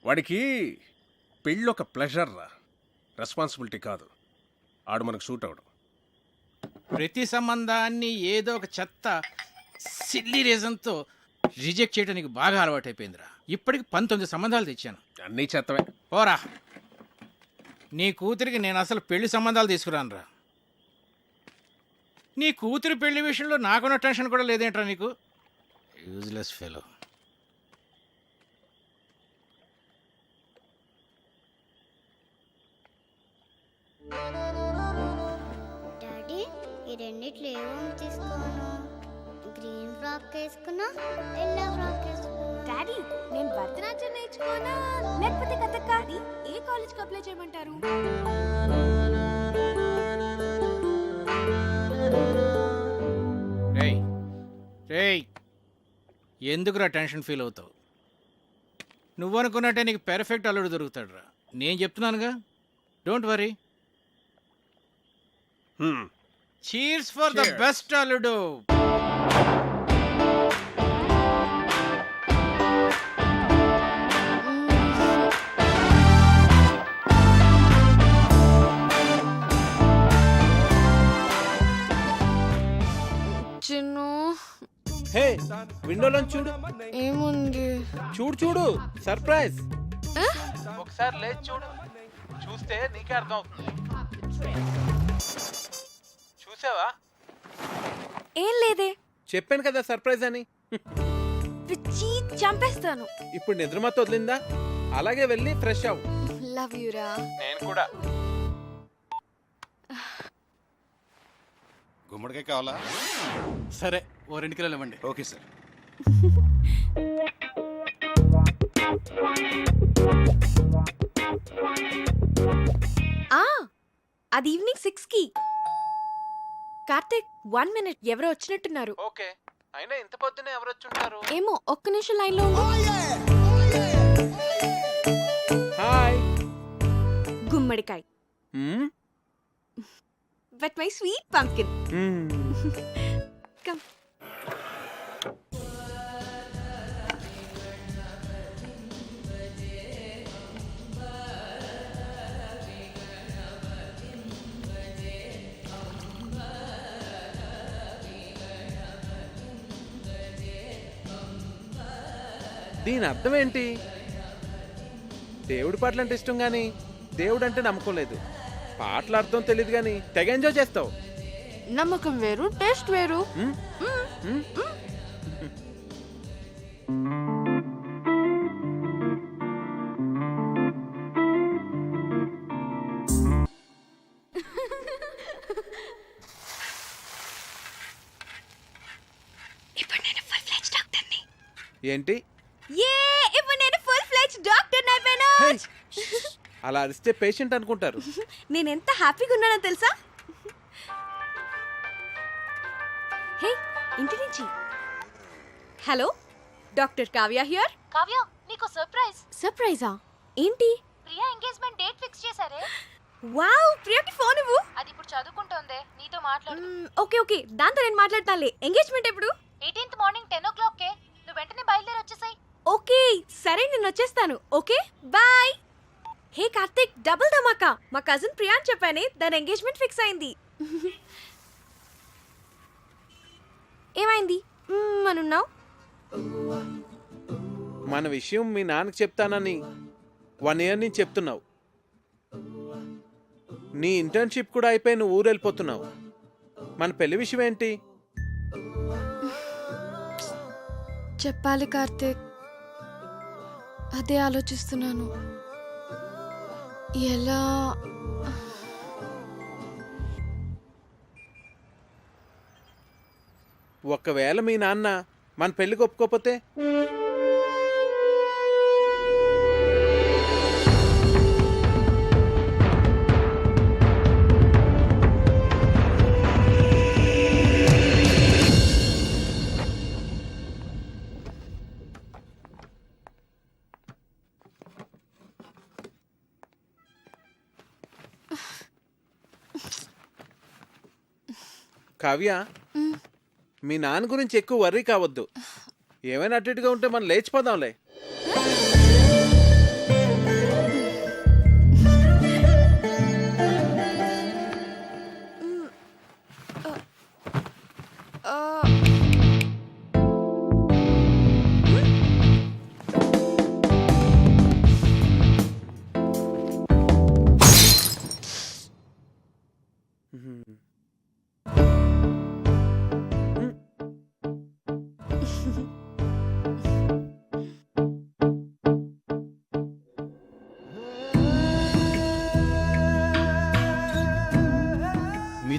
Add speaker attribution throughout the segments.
Speaker 1: వాడికి పెళ్ళి ఒక ప్లెజర్ రా, రెస్పాన్సిబిలిటీ కాదు. ఆడు మనకు సూట్ అవడం.
Speaker 2: ప్రతి సంబంధాన్ని ఏదో ఒక చెత్త సిల్లీ రీజన్తో రిజెక్ట్ చేయడం నీకు బాగా అలవాటైపోయిందిరా. ఇప్పటికి 19 సంబంధాలు తెచ్చాను.
Speaker 1: అన్నీ చెత్తవే.
Speaker 2: పోరా, నీ కూతురికి నేను అసలు పెళ్లి సంబంధాలు తీసుకురానురా. నీ కూతురి పెళ్లి విషయంలో నాకున్న టెన్షన్ కూడా లేదేంట్రా నీకు? Useless fellow.
Speaker 3: డాడీ ఈ రెండిట్లో ఏమో తీసుకోను. గ్రీన్ ఫ్రాక్ వేసుకున్నా, ఎల్లో ఫ్రాక్ వేసుకున్నా.
Speaker 4: డాడీ నేను భరతనాట్యం నేర్చుకోనా లేకపోతే కథక్? ఏ కాలేజ్కి అప్లై చేయమంటారు?
Speaker 2: రేయ్ రేయ్, ఎందుకురా టెన్షన్ ఫీల్ అవుతావు? నువ్వు అనుకున్నట్టే నీకు పెర్ఫెక్ట్ అల్లుడు దొరుకుతాడు రా. నేను చెప్తున్నానుగా, don't worry. Cheers for the best అల్లుడు.
Speaker 4: చిన్ను
Speaker 5: హే, విండోలో చూడు.
Speaker 4: ఏముంది?
Speaker 5: చూడు చూడు, సర్ప్రైజ్.
Speaker 2: ఒకసారి లేచి చూడు, చూస్తే నీకే అర్థం అవుతుంది. చూసావా?
Speaker 4: ఏం లేదే.
Speaker 5: చెప్పాను కదా సర్ప్రైజ్ అని.
Speaker 4: పిచ్చి చంపేస్తాను.
Speaker 5: ఇప్పుడు నిద్రమత వదిలిందా? అలాగే వెళ్ళి ఫ్రెష్ అవ్వు.
Speaker 4: లవ్ యూ రా.
Speaker 2: నేను కూడా.
Speaker 6: గుమ్మడికాయ కావాలా?
Speaker 2: సరే, ఓ 2 కిలోలు ఇవ్వండి.
Speaker 6: Okay sir.
Speaker 4: అది ఈవినింగ్ 6కి. కార్తిక్ 1 minute, ఎవరో వచ్చినట్టున్నారు.
Speaker 5: ఓకే, అయినా ఇంత పొద్దునే ఎవరు వచ్చుంటారు?
Speaker 4: ఏమో, ఒక్క నిమిషం లైన్లో ఉండు.
Speaker 5: హాయ్.
Speaker 4: గుమ్మడికాయ్. But my sweet pumpkin. Come.
Speaker 5: దీని అర్థం ఏంటి? దేవుడి పాటలు అంటే ఇష్టం కానీ దేవుడు అంటే నమ్మకం లేదు. పాటల అర్థం తెలియదు కానీ తెగ ఎంజాయ్ చేస్తావు.
Speaker 4: నమ్మకం వేరు, టేస్ట్ వేరు. ఇప్పుడు నేను ఫుల్ ఫ్లెడ్జ్ డాక్టర్ని.
Speaker 5: ఏంటి?
Speaker 4: ఇప్పుడు నేను ఫుల్ ఫ్లెడ్జ్ డాక్టర్ని అయిపోయాను.
Speaker 5: అలా అరిస్తే పేషెంట్ అనుకుంటారు.
Speaker 4: నేను ఎంత హ్యాపీగా ఉన్నానో తెలుసా? హే, ఇంటి నుంచి. Hello, doctor Kavya here.
Speaker 7: Kavya, నీకు సర్ప్రైజ్.
Speaker 4: సర్ప్రైజా? ఏంటి?
Speaker 7: ప్రియా ఎంగేజ్మెంట్ డేట్ ఫిక్స్ చేశారే.
Speaker 4: వావ్, ప్రియకి ఫోన్ ఇవ్వు.
Speaker 7: అది ఇప్పుడు చదువుకుంటోందే, నీతో మాట్లాడు.
Speaker 4: ఓకే, దాంతో నేను మాట్లాడతానులే. ఎంగేజ్మెంట్ ఎప్పుడు?
Speaker 7: 18th morning 10 o'clock. నువ్వు వెంటనే బయలుదేరి వచ్చేసాయి.
Speaker 4: ఓకే, సరే, నేను వచ్చేస్తాను. Okay, bye. Hey Karthik, double ధమాకా. మా కజిన్ ప్రియాన్ చెప్పానే, దాని ఎంగేజ్మెంట్ ఫిక్స్ అయింది. ఏమైంది అనున్నావు?
Speaker 5: మన విషయం మీ నాన్నకి చెప్తానని 1 year నుంచి చెప్తున్నావు. నీ ఇంటర్న్షిప్ కూడా అయిపోయి నువ్వు ఊరు వెళ్ళిపోతున్నావు. మన పెళ్లి విషయం ఏంటి?
Speaker 4: చెప్పాలి కార్తిక్, అదే ఆలోచిస్తున్నాను. ఎలా?
Speaker 5: ఒకవేళ మీ నాన్న మన పెళ్లికి ఒప్పుకోకపోతే? కావ్య, మీ నాన్న గురించి ఎక్కువ వర్రీ కావద్దు. ఏమైనా అటు ఇటుగా ఉంటే మనం లేచిపోదాంలే.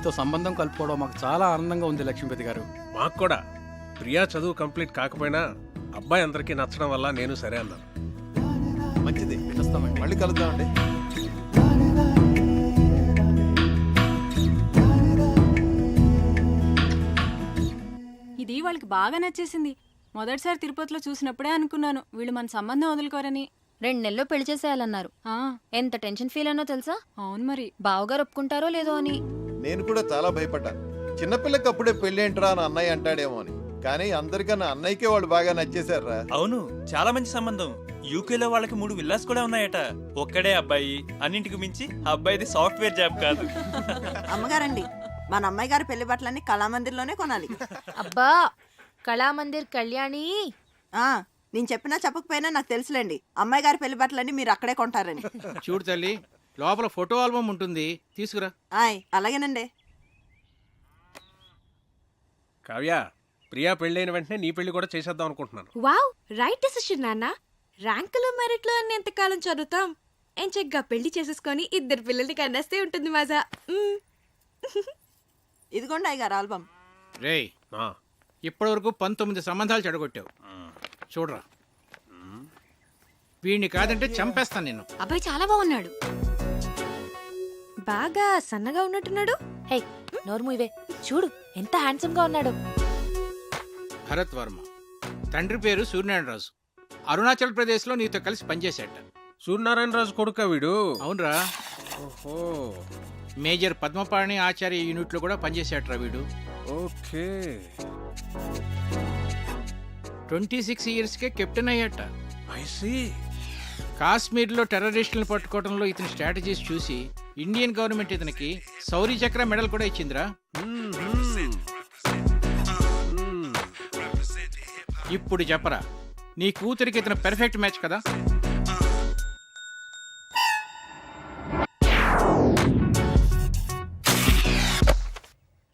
Speaker 6: మీతో సంబంధం కలుపుకోవడం మాకు చాలా ఆనందంగా ఉంది లక్ష్మీపతి గారు.
Speaker 1: మాకు కూడా ప్రియా చదువు కంప్లీట్ కాకపోయినా అబ్బాయి అందరికీ నచ్చడం వల్ల నేను సరే అన్నాను.
Speaker 8: మంచిది,
Speaker 6: వస్తామండి.
Speaker 8: మళ్ళీ కలుద్దామండి.
Speaker 9: ఇది వాళ్ళకి బాగా నచ్చేసింది. మొదటిసారి తిరుపతిలో చూసినప్పుడే అనుకున్నాను వీళ్ళు మన సంబంధం వదులుకోరని.
Speaker 10: 2 నెలల్లో పెళ్లి చేసేయాలన్నారు.
Speaker 9: ఆ,
Speaker 10: ఎంత టెన్షన్ ఫీల్ అయినో తెలుసా?
Speaker 9: అవును మరి.
Speaker 10: బావగారు ఒప్పుకుంటారో లేదో అని.
Speaker 8: నేను కూడా చాలా భయపడ్డాను. చిన్నపిల్లకి అప్పుడే పెళ్లి ఏంట్రా అని అన్నయ్య అంటాడేమో అని. కానీ అందరికన్నా అన్నయ్యకే వాళ్ళు బాగా నచ్చేశారా.
Speaker 11: అవును, చాలా మంచి సంబంధం. యూకేలో వాళ్ళకి 3 విల్లాస్ కూడా ఉన్నాయట. ఒక్కడే అబ్బాయి, అన్నింటికి మించి అబ్బాయిది సాఫ్ట్వేర్ జాబ్ కాదు.
Speaker 12: అమ్మగారండి, మన అమ్మాయి గారి పెళ్లి బట్టలన్నీ కళామందిర్లోనే కొనాలి.
Speaker 10: అబ్బా, కళామందిర్ కళ్యాణి.
Speaker 12: నేను చెప్పినా చెప్పకపోయినా నాకు తెలుసులేండి, అమ్మాయి గారి పెళ్లి బట్టలన్నీ మీరు అక్కడే కొంటారని.
Speaker 2: చూడు తల్లి, లోపల ఫోటో ఆల్బమ్ ఉంటుంది, తీసుకురా.
Speaker 12: అలాగేనండి.
Speaker 1: కావ్య, ప్రియా పెళ్ళైన వెంటనే నీ పెళ్లి కూడా చేసేద్దాం అనుకుంటున్నాను.
Speaker 4: వావ్, రైట్ డెసిషన్ నాన్న. ర్యాంకులు మెరిట్లు అని ఎంతకాలం చదువుతాం? ఎంచగ్గా పెళ్లి చేసేసుకొని 2 పిల్లల్ని కన్నేస్తే ఉంటుంది మజా.
Speaker 12: ఇదిగోండి అయ్యగారు ఆల్బమ్.
Speaker 2: రేయ్, ఇప్పటివరకు 19 సంబంధాలు చెడగొట్టావు. చూడరా, వీడిని కాదంటే చంపేస్తాను నేను.
Speaker 9: అబ్బాయి చాలా బాగున్నాడు.
Speaker 4: బాగా సన్నగా ఉన్నట్టున్నాడు.
Speaker 10: హే, నోర్ము ఇవే. చూడు ఎంత హ్యాండ్సమ్ గా ఉన్నాడు.
Speaker 2: భరత్ వర్మ, తండ్రి పేరు సూర్యనారాయణరాజు. అరుణాచల్ ప్రదేశ్ లో నీతో కలిసి పనిచేశాట.
Speaker 1: సూర్యనారాయణరాజు కొడుకా వీడు?
Speaker 2: అవునరా.
Speaker 1: ఓహో,
Speaker 2: మేజర్ పద్మపాణి ఆచార్య యూనిట్ లో కూడా పనిచేశాట్రా వీడు.
Speaker 1: ఓకే.
Speaker 2: 26 years కే కెప్టెన్ అయ్యాట.
Speaker 1: I see.
Speaker 2: కాశ్మీర్లో టెర్రరిస్టులను పట్టుకోవడంలో ఇతని స్ట్రాటజీస్ చూసి ఇండియన్ గవర్నమెంట్ ఇతనికి శౌర్య చక్ర మెడల్ కూడా ఇచ్చిందిరా. ఇప్పుడు చెప్పరా, నీ కూతురికి ఇతను పెర్ఫెక్ట్ మ్యాచ్ కదా?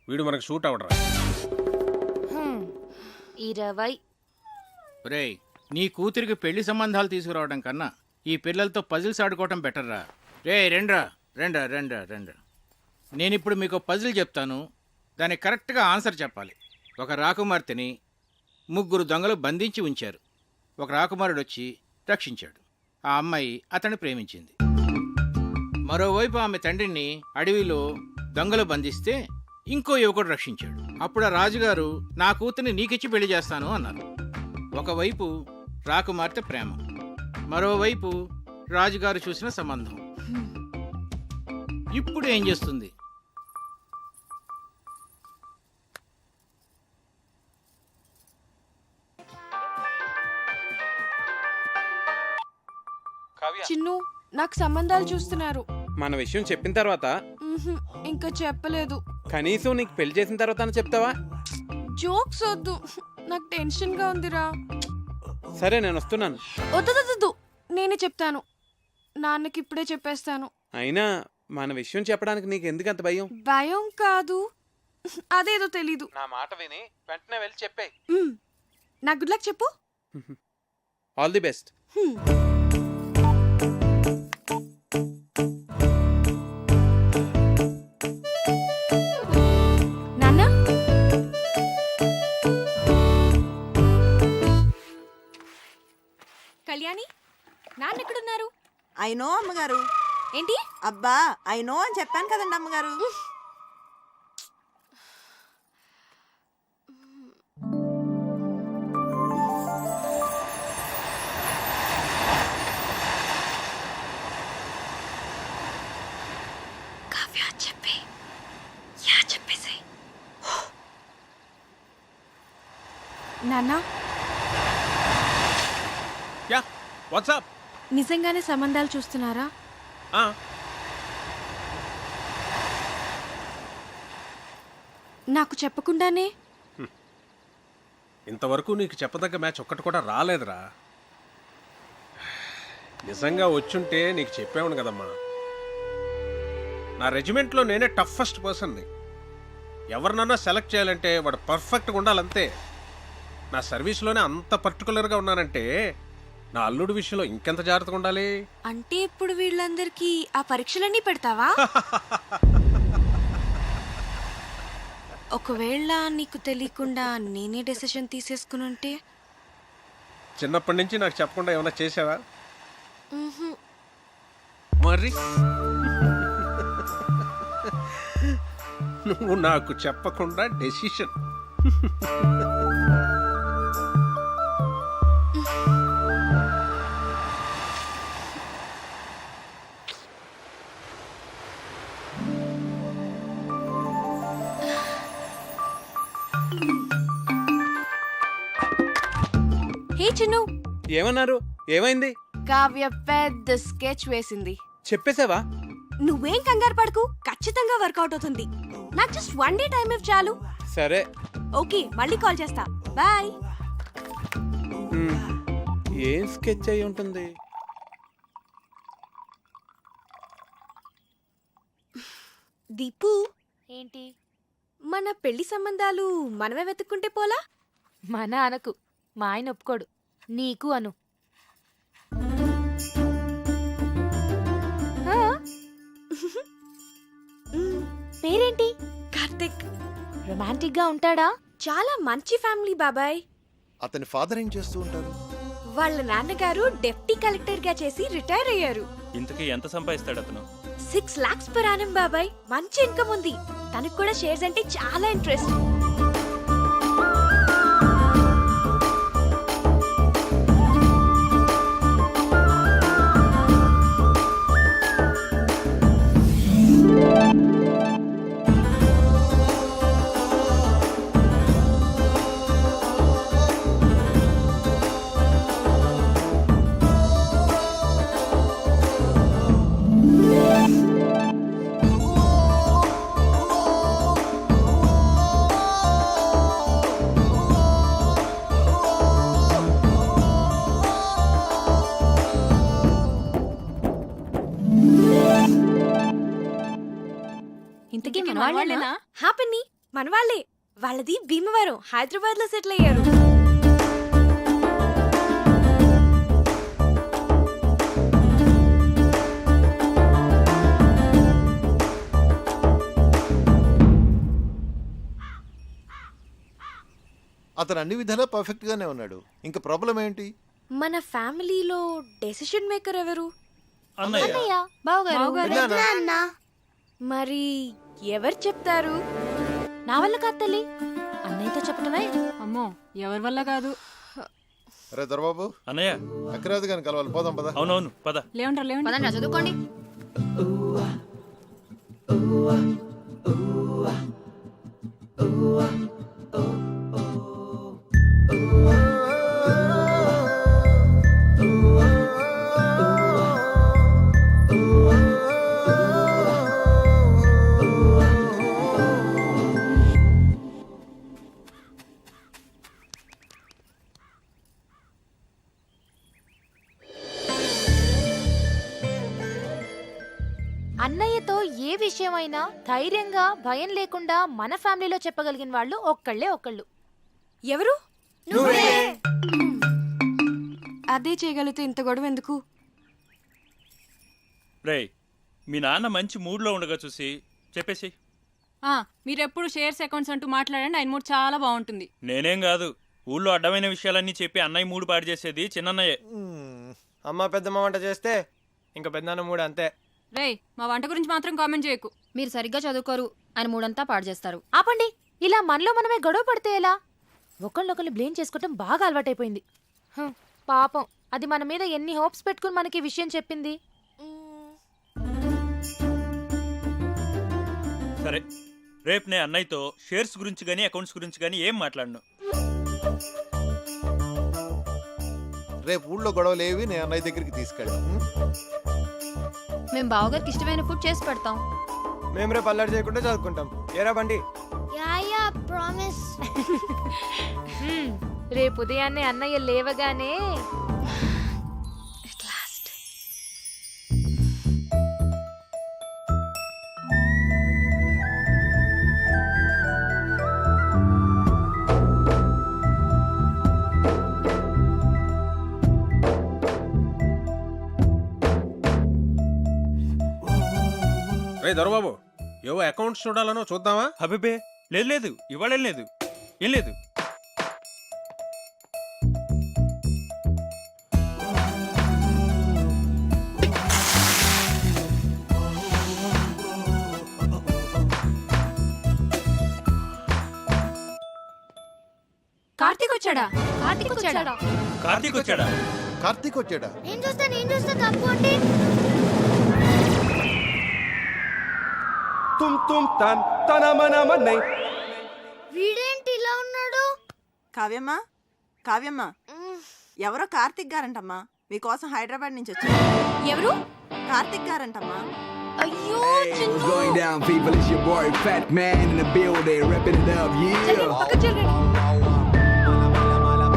Speaker 1: వీడు మనకు షూట్ అవడరా.
Speaker 10: 20.
Speaker 2: రేయ్, నీ కూతురికి పెళ్లి సంబంధాలు తీసుకురావడం కన్నా ఈ పిల్లలతో పజిల్స్ ఆడుకోవటం బెటర్రా. రే రెండ్రా రెండ్రా రెండ్రా రెండ్రా. నేనిప్పుడు మీకు పజిల్ చెప్తాను, దానికి కరెక్ట్గా ఆన్సర్ చెప్పాలి. ఒక రాకుమార్తెని 3 దొంగలు బంధించి ఉంచారు. ఒక రాకుమారుడు వచ్చి రక్షించాడు. ఆ అమ్మాయి అతన్ని ప్రేమించింది. మరోవైపు ఆమె తండ్రిని అడవిలో దొంగలు బంధిస్తే ఇంకో యువకుడు రక్షించాడు. అప్పుడు ఆ రాజుగారు నా కూతుర్ని నీకిచ్చి పెళ్లి చేస్తాను అన్నారు. ఒకవైపు రాకుమార్తె ప్రేమ, మరోవైపు రాజుగారు చూసిన సంబంధం. ఇప్పుడు ఏం చేస్తుంది?
Speaker 4: చిన్ను, నాకు సంబంధాలు చూస్తున్నారు.
Speaker 5: మన విషయం చెప్పిన తర్వాత
Speaker 4: ఇంకా చెప్పలేదు.
Speaker 5: కనీసం నీకు పెళ్లి చేసిన తర్వాత చెప్తావా?
Speaker 4: జోక్స్ వద్దు, నాకు టెన్షన్ గా ఉందిరా.
Speaker 5: సరే, నేను వస్తున్నాను.
Speaker 4: వద్దు, నేనే చెప్తాను. నాన్నకి ఇప్పుడే చెప్పేస్తాను.
Speaker 5: అయినా మన విషయం చెప్పడానికి నీకు ఎందుకు అంత భయం?
Speaker 4: భయం కాదు, అదేదో తెలీదు.
Speaker 5: నా మాట విని వెంటనే వెళ్ళి చెప్పే.
Speaker 4: నా గుడ్ లక్ చెప్పు.
Speaker 5: All the best.
Speaker 4: నాన్న, కళ్యాణి, నాన్న ఎక్కడున్నారు?
Speaker 12: అయినో అమ్మగారు.
Speaker 4: ఏంటి?
Speaker 12: అబ్బా, అయినో అని చెప్పాను కదండి అమ్మగారు.
Speaker 4: నాన్న,
Speaker 1: యా, వాట్సాప్.
Speaker 4: నిజంగానే సంబంధాలు చూస్తున్నారా? నాకు చెప్పకుండానే?
Speaker 1: ఇంతవరకు నీకు చెప్పదగ్గ మ్యాచ్ ఒక్కటి కూడా రాలేదురా. నిజంగా వచ్చుంటే నీకు చెప్పేవాను కదమ్మా. నా రెజిమెంట్లో నేనే టఫెస్ట్ పర్సన్ని. ఎవరినన్నా సెలెక్ట్ చేయాలంటే వాడు పర్ఫెక్ట్గా ఉండాలంతే. నా సర్వీస్లోనే అంత పర్టికులర్గా ఉన్నానంటే నా అల్లుడి విషయంలో ఇంకెంత జాగ్రత్తగా ఉండాలి.
Speaker 4: అంటే ఇప్పుడు వీళ్ళందరికీ ఆ పరీక్షలన్నీ పెడతావా? ఒకవేళ నీకు తెలియకుండా నేనే డెసిషన్ తీసేసుకుని ఉంటే?
Speaker 1: చిన్నప్పటి నుంచి నాకు చెప్పకుండా ఏమైనా చేసావా? మరి నువ్వు నాకు చెప్పకుండా డెసిషన్.
Speaker 4: హే చిన్ను,
Speaker 5: ఏమన్నారు? ఏమైంది?
Speaker 4: కావ్య పెద్ద స్కెచ్ వేసింది.
Speaker 5: చెప్పేసావా?
Speaker 4: నువ్వేం కంగారు పడకు, ఖచ్చితంగా వర్కౌట్ అవుతుంది. నాకు జస్ట్ 1 డే టైం ఇవ్వు చాలు.
Speaker 5: సరే.
Speaker 4: ఓకే, మళ్ళీ కాల్ చేస్తా. బాయ్.
Speaker 5: ఏం స్కెచ్ అయి ఉంటుంది?
Speaker 4: దీపు,
Speaker 10: ఏంటి?
Speaker 4: మన పెళ్లి సంబంధాలు మనమే వెతుక్కుంటే పోలా?
Speaker 10: మన అనకు, మా ఆయన ఒప్పుకోడు. నీకు అను. పేరేంటి?
Speaker 4: కార్తిక్.
Speaker 10: రొమాంటిక్ గా ఉంటాడా?
Speaker 4: చాలా మంచి ఫ్యామిలీ బాబాయ్.
Speaker 8: అతని ఫాదర్ ఏం చేస్తూ ఉంటారు?
Speaker 4: వాళ్ళ నాన్నగారు డెప్యూటీ కలెక్టర్ గా చేసి రిటైర్ అయ్యారు.
Speaker 11: ఇంతకీ ఎంత సంపాదిస్తాడు అతను?
Speaker 4: 6 lakhs per annum బాబాయ్. మంచి ఇన్కమ్ ఉంది. తనకు కూడా షేర్స్ అంటే చాలా ఇంట్రెస్ట్.
Speaker 9: ఇంతకీ మన వాళ్ళేనా?
Speaker 4: హ్యాపీని మన వాళ్ళే. వాళ్ళది భీమవరం, హైదరాబాద్ లో సెటిల్ అయ్యారు.
Speaker 8: అతను అన్ని విధాలా పర్ఫెక్ట్ గానే ఉన్నాడు. ఇంకా ప్రాబ్లం ఏంటి?
Speaker 4: మన ఫ్యామిలీలో డెసిషన్ మేకర్ ఎవరు?
Speaker 11: అన్నయ్య.
Speaker 9: బావగారు.
Speaker 4: మరి ఎవరు చెప్తారు?
Speaker 10: నా వల్ల కాదు తల్లి, అన్నయ్యతో చెప్పటమే.
Speaker 9: అమ్మో, ఎవరి వల్ల కాదు.
Speaker 8: అరే దొరబాబు,
Speaker 11: అన్నయ్య.
Speaker 8: అక్కరాజు గారిని కలవాలి, పోదాం పద.
Speaker 11: అవునవును, పద.
Speaker 9: లేవంటారు.
Speaker 4: చదువుకోండి.
Speaker 10: అన్నయ్యతో ఏ విషయమైనా ధైర్యంగా భయం లేకుండా మన ఫ్యామిలీలో చెప్పగలిగిన వాళ్ళు ఒక్కళ్ళు.
Speaker 4: ఎవరు? అదే చేయగలిగితే ఇంత గొడవ ఎందుకు?
Speaker 11: రేయ్, మీ నాన్న మంచి మూడ్లో ఉండగా చూసి చెప్పేసి.
Speaker 9: మీరెప్పుడు షేర్స్ అకౌంట్స్ అంటూ మాట్లాడండి, ఆయన మూడు చాలా బాగుంటుంది.
Speaker 11: నేనేం కాదు, ఊళ్ళో అడ్డమైన విషయాలన్నీ చెప్పి అన్నయ్య మూడు పాడు చేసేది చిన్నయ్యే.
Speaker 5: అమ్మ పెద్దమ్మ వంట చేస్తే ఇంకా పెద్దనాన్న మూడు అంతే.
Speaker 9: రేయ్, మా వంట గురించి మాత్రం కామెంట్ చేయకు.
Speaker 10: మీరు సరిగ్గా చదువుకోరు, ఆయన మూడంతా పాడు చేస్తారు. ఆపండి, ఇలా మనలో మనమే గొడవ పడితే ఎలా? ఒకళ్ళొకళ్ళు బ్లేమ్ చేసుకోవటం బాగా అలవాటైపోయింది. పాపం, అది మన మీద ఎన్ని హోప్స్ పెట్టుకుని మనకి ఈ విషయం చెప్పింది.
Speaker 11: సరే, రేపు నేను అన్నయ్యతో షేర్స్ గురించి కానీ అకౌంట్స్ గురించి కానీ ఏం మాట్లాడను.
Speaker 8: రేపు ఊళ్ళో గొడవలు ఏవి నేను అన్నయ్య దగ్గరికి తీసుకెళ్ళాం.
Speaker 10: మేము బావగారికి ఇష్టమైన ఫుడ్ చేసి పెడతాం.
Speaker 5: మేము రేపు అల్లరి చేయకుండా చదువుకుంటాం. ఏరా బండి?
Speaker 3: Yeah promise.
Speaker 10: రేపు ఉదయాన్నే అన్నయ్య లేవగానే
Speaker 1: రే దొరబాబు, ఏవో అకౌంట్స్ చూడాలనో చూద్దామా?
Speaker 11: అబిబే, లేదు లేదు ఇవాళ ఏం లేదు ఏం లేదు.
Speaker 9: కార్తీక్ వచ్చాడా?
Speaker 10: కార్తీక్ వచ్చాడా?
Speaker 11: కార్తీక్ వచ్చాడా?
Speaker 8: కార్తీక్ వచ్చాడా?
Speaker 3: నేను చూస్తా తప్పండి. వీడేంటి ఇలా ఉన్నాడు?
Speaker 12: కావ్యమ్మా కావ్యమ్మా, ఎవరో కార్తీక్ గారంటమ్మా, మీకోసం హైదరాబాద్ నుంచి వచ్చారు.
Speaker 4: ఎవరు?
Speaker 12: కార్తీక్ గారంటమ్మా.
Speaker 4: అయ్యో
Speaker 13: Going down, people, it's your boy Fat Man in the building, repping it up, yeah.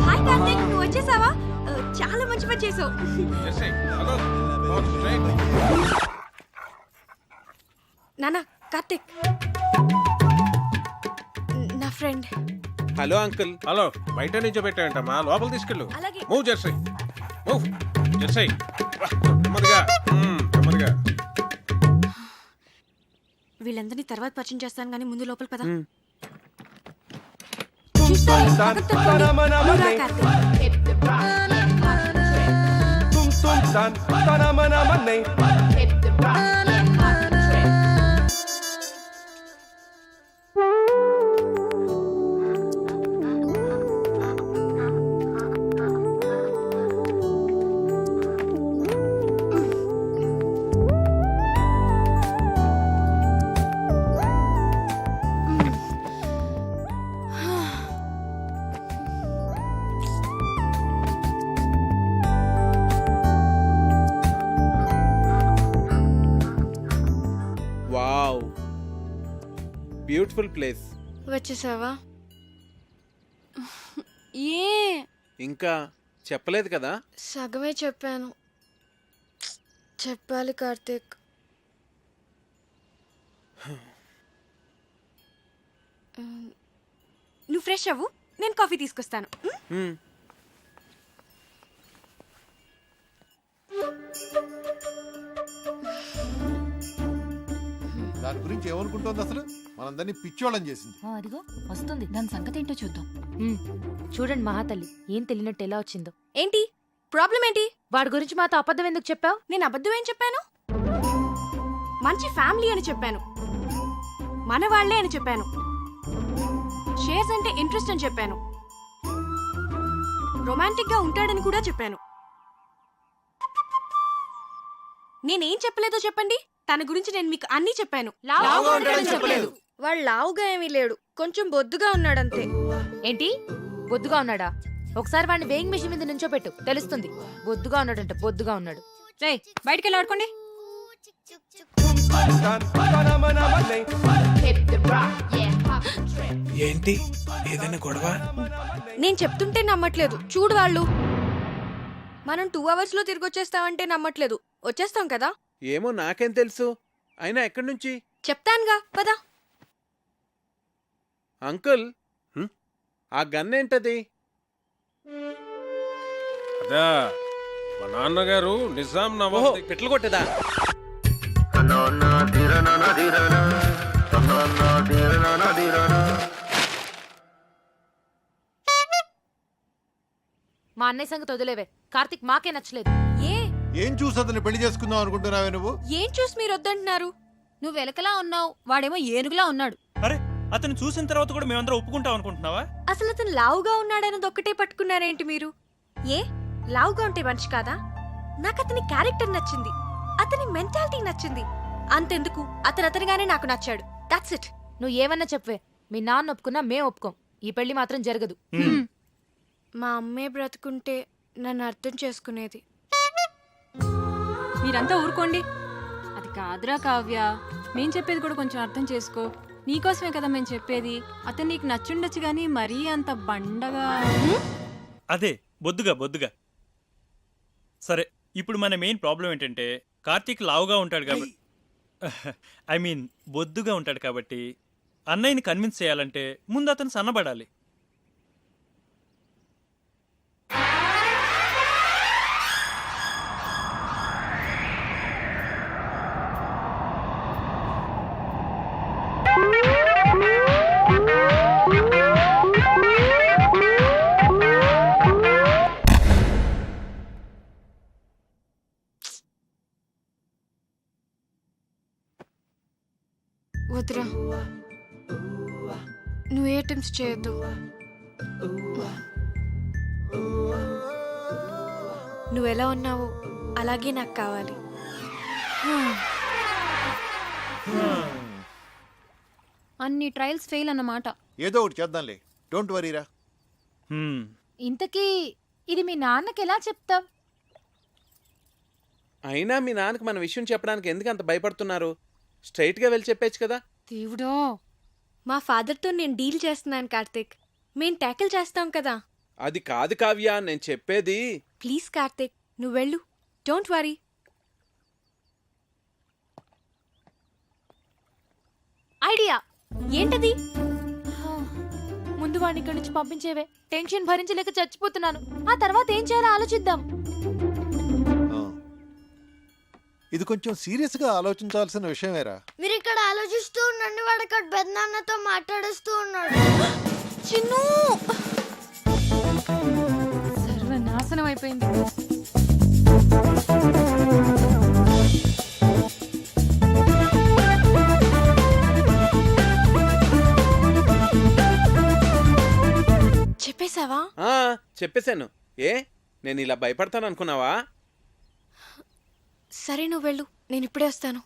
Speaker 4: Hi Karthik, నువ్వు వచ్చేసావా? చాలా మంచి పని చేసావు.
Speaker 1: Jersey, hello. Walk straight.
Speaker 4: నానా, కార్తీక్ నా ఫ్రెండ్.
Speaker 5: Hello uncle.
Speaker 1: హలో, బయట నుంచో పెట్టాయంటమ్మా, లోపల తీసుకెళ్ళు.
Speaker 4: అలాగే.
Speaker 1: Move Jersey, move Jersey. నెమ్మదిగా, నెమ్మదిగా.
Speaker 4: వీళ్ళందరినీ తర్వాత పరిచయం చేస్తాను కానీ ముందు లోపల పద.
Speaker 5: Wow, beautiful place.
Speaker 4: వచ్చేసావా? ఏ
Speaker 5: ఇంకా చెప్పలేదు కదా?
Speaker 4: సగమే చెప్పాను. చెప్పాలి కార్తీక్. నువ్వు ఫ్రెష్ అవ్వు, నేను కాఫీ తీసుకొస్తాను.
Speaker 8: దాని గురించి ఏమనుకుంటోంది అసలు? మనందరినీ పిచ్చోళ్ళని చేసింది.
Speaker 10: అదిగో వస్తుంది, దాని సంగతి ఏంటో చూద్దాం. చూడండి మహాతల్లి, ఏం తెలియనట్టు ఎలా వచ్చిందో.
Speaker 4: ఏంటి ప్రాబ్లం ఏంటి?
Speaker 10: వాడి గురించి మాతో అబద్ధం ఎందుకు చెప్పావు?
Speaker 4: నేను అబద్ధం ఏం చెప్పాను? మంచి ఫ్యామిలీ అని చెప్పాను, మన వాళ్ళే అని చెప్పాను, షేర్స్ అంటే ఇంట్రెస్ట్ అని చెప్పాను, రొమాంటిక్ గా ఉంటాడని కూడా చెప్పాను. నేనేం చెప్పలేదో చెప్పండి. తన గురించి నేను మీకు అన్నీ చెప్పాను. వాడు లావుగా ఏమీ లేడు, కొంచెం బొద్దుగా ఉన్నాడంతే.
Speaker 10: ఏంటి బొద్దుగా ఉన్నాడా? ఒకసారి వాడిని వేయింగ్ మిషన్ మీద నుంచో పెట్టు, తెలుస్తుంది. బొద్దుగా ఉన్నాడంట, బొద్దుగా ఉన్నాడు.
Speaker 9: రే బయటికి వెళ్ళి ఆడుకోండి.
Speaker 13: ఏంటి ఏదైనా గొడవ?
Speaker 4: నేను చెప్తుంటే నమ్మట్లేదు, చూడు వాళ్ళు. మనం 2 hours లో తిరిగి వచ్చేస్తామంటే నమ్మట్లేదు. వచ్చేస్తాం కదా?
Speaker 5: ఏమో నాకేం తెలుసు. అయినా ఎక్కడి నుంచి?
Speaker 4: చెప్తానుగా, పద.
Speaker 5: అంకుల్, ఆ గన్ ఏంటది?
Speaker 1: అదా మా నాన్నగారు నిజాం నవాబ్
Speaker 5: పెట్లు కొట్టేదా?
Speaker 10: మా అన్నయ్య సంగతి వదిలేవే. కార్తీక్ మాకే నచ్చలేదు.
Speaker 8: ఏం చూసి అతన్ని పెళ్లి చేసుకుందాం అనుకుంటున్నావే నువ్వు?
Speaker 4: ఏం చూసి మీరు వద్దంటున్నారు?
Speaker 9: నువ్వు వెలకలా ఉన్నావు, వాడేమో ఏనుగులా ఉన్నాడు.
Speaker 11: అరే, అతను చూసిన తర్వాత కూడా మేమందరం ఒప్పుకుంటాం అనుకుంటున్నావా?
Speaker 4: అసలు అతను లావుగా ఉన్నాడన్నది ఒక్కటే పట్టుకున్నారేంటి మీరు? ఏ లావుగా ఉంటే మనిషి కాదా? నాకు అతని క్యారెక్టర్ నచ్చింది, అతని మెంటాలిటీ నచ్చింది. అంతెందుకు, అతనిగానే నాకు నచ్చాడు. That's it.
Speaker 10: నువ్వు ఏమన్నా చెప్పవే, మీ నాన్న ఒప్పుకున్నా మేం ఒప్పుకోం. ఈ పెళ్లి మాత్రం జరగదు.
Speaker 4: మా అమ్మే బ్రతుకుంటే నన్ను అర్థం చేసుకునేది.
Speaker 9: మీరంతా ఊరుకోండి. అది కాదురా కావ్య, మేం చెప్పేది కూడా కొంచెం అర్థం చేసుకో. నీకోసమే కదా మేము చెప్పేది. అతను నీకు నచ్చుండొచ్చు గానీ మరీ అంత బండగా.
Speaker 11: అదే బొద్దుగా. సరే, ఇప్పుడు మన మెయిన్ ప్రాబ్లం ఏంటంటే కార్తీక్ లావుగా ఉంటాడు కాబట్టి, ఐ మీన్ బొద్దుగా ఉంటాడు కాబట్టి అన్నయ్యని కన్విన్స్ చేయాలంటే ముందు అతను సన్నబడాలి.
Speaker 4: వద్దురా, నువ్వు ఏ అటెంప్ట్స్ చేయొద్దు. నువ్వు ఎలా ఉన్నావో అలాగే నాకు కావాలి.
Speaker 9: అన్ని ట్రయల్స్ ఫెయిల్ అన్నమాట.
Speaker 8: ఏదో ఒకటి చేద్దాంలే, డోంట్ వరీరా.
Speaker 10: ఇంతకీ ఇది మీ నాన్నకి ఎలా చెప్తావ్?
Speaker 5: అయినా మీ నాన్నకి మన విషయం చెప్పడానికి ఎందుకు అంత భయపడుతున్నారు? స్ట్రైట్గా వెళ్ళి చెప్పేచ్చు కదా.
Speaker 4: దేవుడో, మా ఫాదర్తో నేను డీల్ చేస్తున్నాను కార్తిక్. మేం ట్యాకిల్ చేస్తాం కదా.
Speaker 5: అది కాదు కావ్య, నేను చెప్పేది.
Speaker 4: ప్లీజ్ కార్తిక్, నువ్వు వెళ్ళు. Don't worry.
Speaker 10: ఐడియా
Speaker 4: ఏంటది?
Speaker 10: ముందు వాడిని ఇక్కడి నుంచి పంపించేవే. టెన్షన్ భరించలేక చచ్చిపోతున్నాను. ఆ తర్వాత ఏం చేయాలో ఆలోచిద్దాం.
Speaker 8: ఇది కొంచెం సీరియస్ గా ఆలోచించాల్సిన విషయమేరా.
Speaker 3: మీరు ఇక్కడ ఆలోచిస్తూ ఉండండి, వాడు అక్కడ పెద్దనాన్నతో మాట్లాడుస్తూ ఉన్నాడు.
Speaker 4: చిన్ను, సర్వనాశనం అయిపోయింది. చెప్పేశావా?
Speaker 5: చెప్పేశాను. ఏ, నేను ఇలా భయపడతాను అనుకున్నావా?
Speaker 4: సరే, నువ్వు వెళ్ళు, నేను ఇప్పుడే వస్తాను.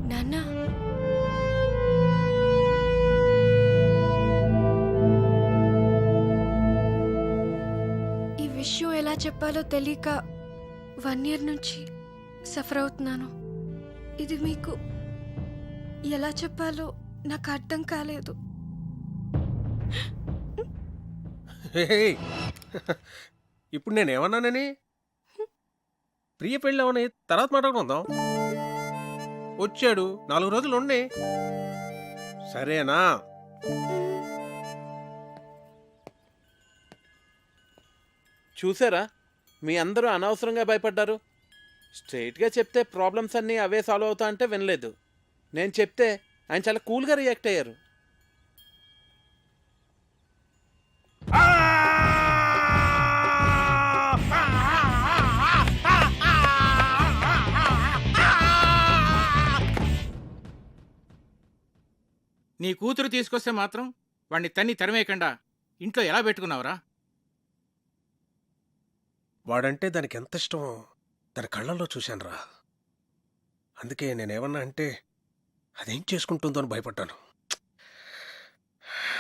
Speaker 4: నాన్న, ఈ విషయం ఎలా చెప్పాలో తెలియక 1 year నుంచి సఫర్ అవుతున్నాను. ఇది మీకు ఎలా చెప్పాలో నాకు అర్థం కాలేదు.
Speaker 1: ఇప్పుడు నేనేమన్నానని? ప్రియ పెళ్ళవని తర్వాత మాట్లాడుకుందాం. వచ్చాడు, 4 రోజులు ఉండి, సరేనా?
Speaker 5: చూసారా, మీ అందరూ అనవసరంగా భయపడ్డారు. స్ట్రైట్గా చెప్తే ప్రాబ్లమ్స్ అన్నీ అవే సాల్వ్ అవుతా అంటే వినలేదు. నేను చెప్తే ఆయన చాలా కూల్గా రియాక్ట్ అయ్యారు.
Speaker 2: నీ కూతురు తీసుకొస్తే మాత్రం వాడిని తన్ని తరిమేయకుండా ఇంట్లో ఎలా పెట్టుకున్నావురా?
Speaker 1: వాడంటే దానికి ఎంత ఇష్టమో దాని కళ్ళల్లో చూశానురా. అందుకే నేనేమన్నా అంటే అదేం చేసుకుంటుందో అని భయపడ్డాను.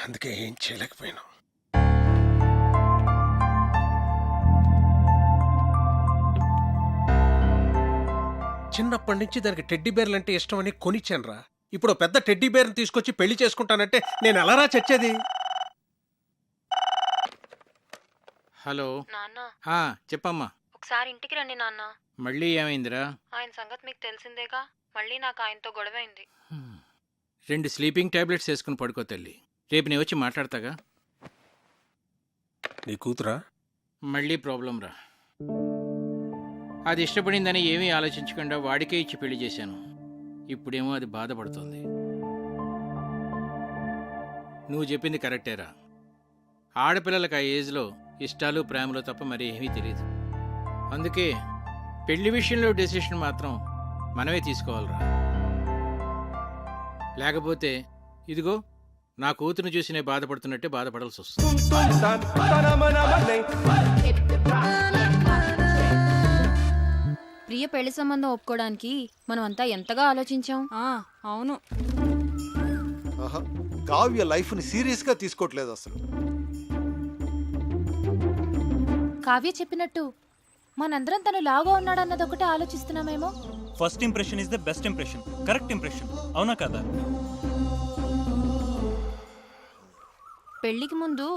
Speaker 1: అందుకే ఏం చేయలేకపోయాను. చిన్నప్పటి నుంచి దానికి టెడ్డీ బేర్లు అంటే ఇష్టమని కొనిచ్చానురా. ఇప్పుడు పెద్ద టెడ్డీ బేర్ని తీసుకొచ్చి పెళ్లి చేసుకుంటానంటే నేను ఎలారా చచ్చేది?
Speaker 2: హలో
Speaker 9: నాన్న,
Speaker 2: చెప్పమ్మా.
Speaker 9: ఒకసారి ఇంటికి రండి నాన్న.
Speaker 2: మళ్ళీ ఏమైందిరా?
Speaker 9: ఆయన సంగతి మీకు తెలిసిందేగా. మళ్ళీ నాకు ఆయనతో గొడవైంది.
Speaker 2: 2 స్లీపింగ్ టాబ్లెట్స్ వేసుకుని పడుకో తల్లి. రేపు నేను వచ్చి మాట్లాడతాగా.
Speaker 1: నీ కూతురా?
Speaker 2: మళ్ళీ ప్రాబ్లం రా. అది ఇష్టపడిందని ఏమీ ఆలోచించకుండా వాడికే ఇచ్చి పెళ్లి చేశాను. ఇప్పుడేమో అది బాధపడుతుంది. నువ్వు చెప్పింది కరెక్టేరా. ఆడపిల్లలకు ఆ ఏజ్లో ఇష్టాలు ప్రేమలు తప్ప మరి ఏమీ తెలియదు. అందుకే పెళ్లి విషయంలో డెసిషన్ మాత్రం మనమే తీసుకోవాలిరా. లేకపోతే ఇదిగో నా కూతురుని చూసి నేను బాధపడుతున్నట్టే బాధపడాల్సి వస్తుంది.
Speaker 9: ప్రియ పెళ్లి సంబంధం ఒప్పుకోవడానికి మనం అంతా ఎంతగా ఆలోచించాం.
Speaker 12: అవును.
Speaker 8: కావ్య లైఫ్ ని సీరియస్ గా తీసుకోవట్లేదు అసలు.
Speaker 10: కావ్య చెప్పినట్టు మనందరం తను లావుగా ఉన్నాడన్నది ఒకటే ఆలోచిస్తున్నామేమో.
Speaker 11: First impression is the best impression. Correct impression, అవునా కదా?
Speaker 9: పెళ్లికి ముందు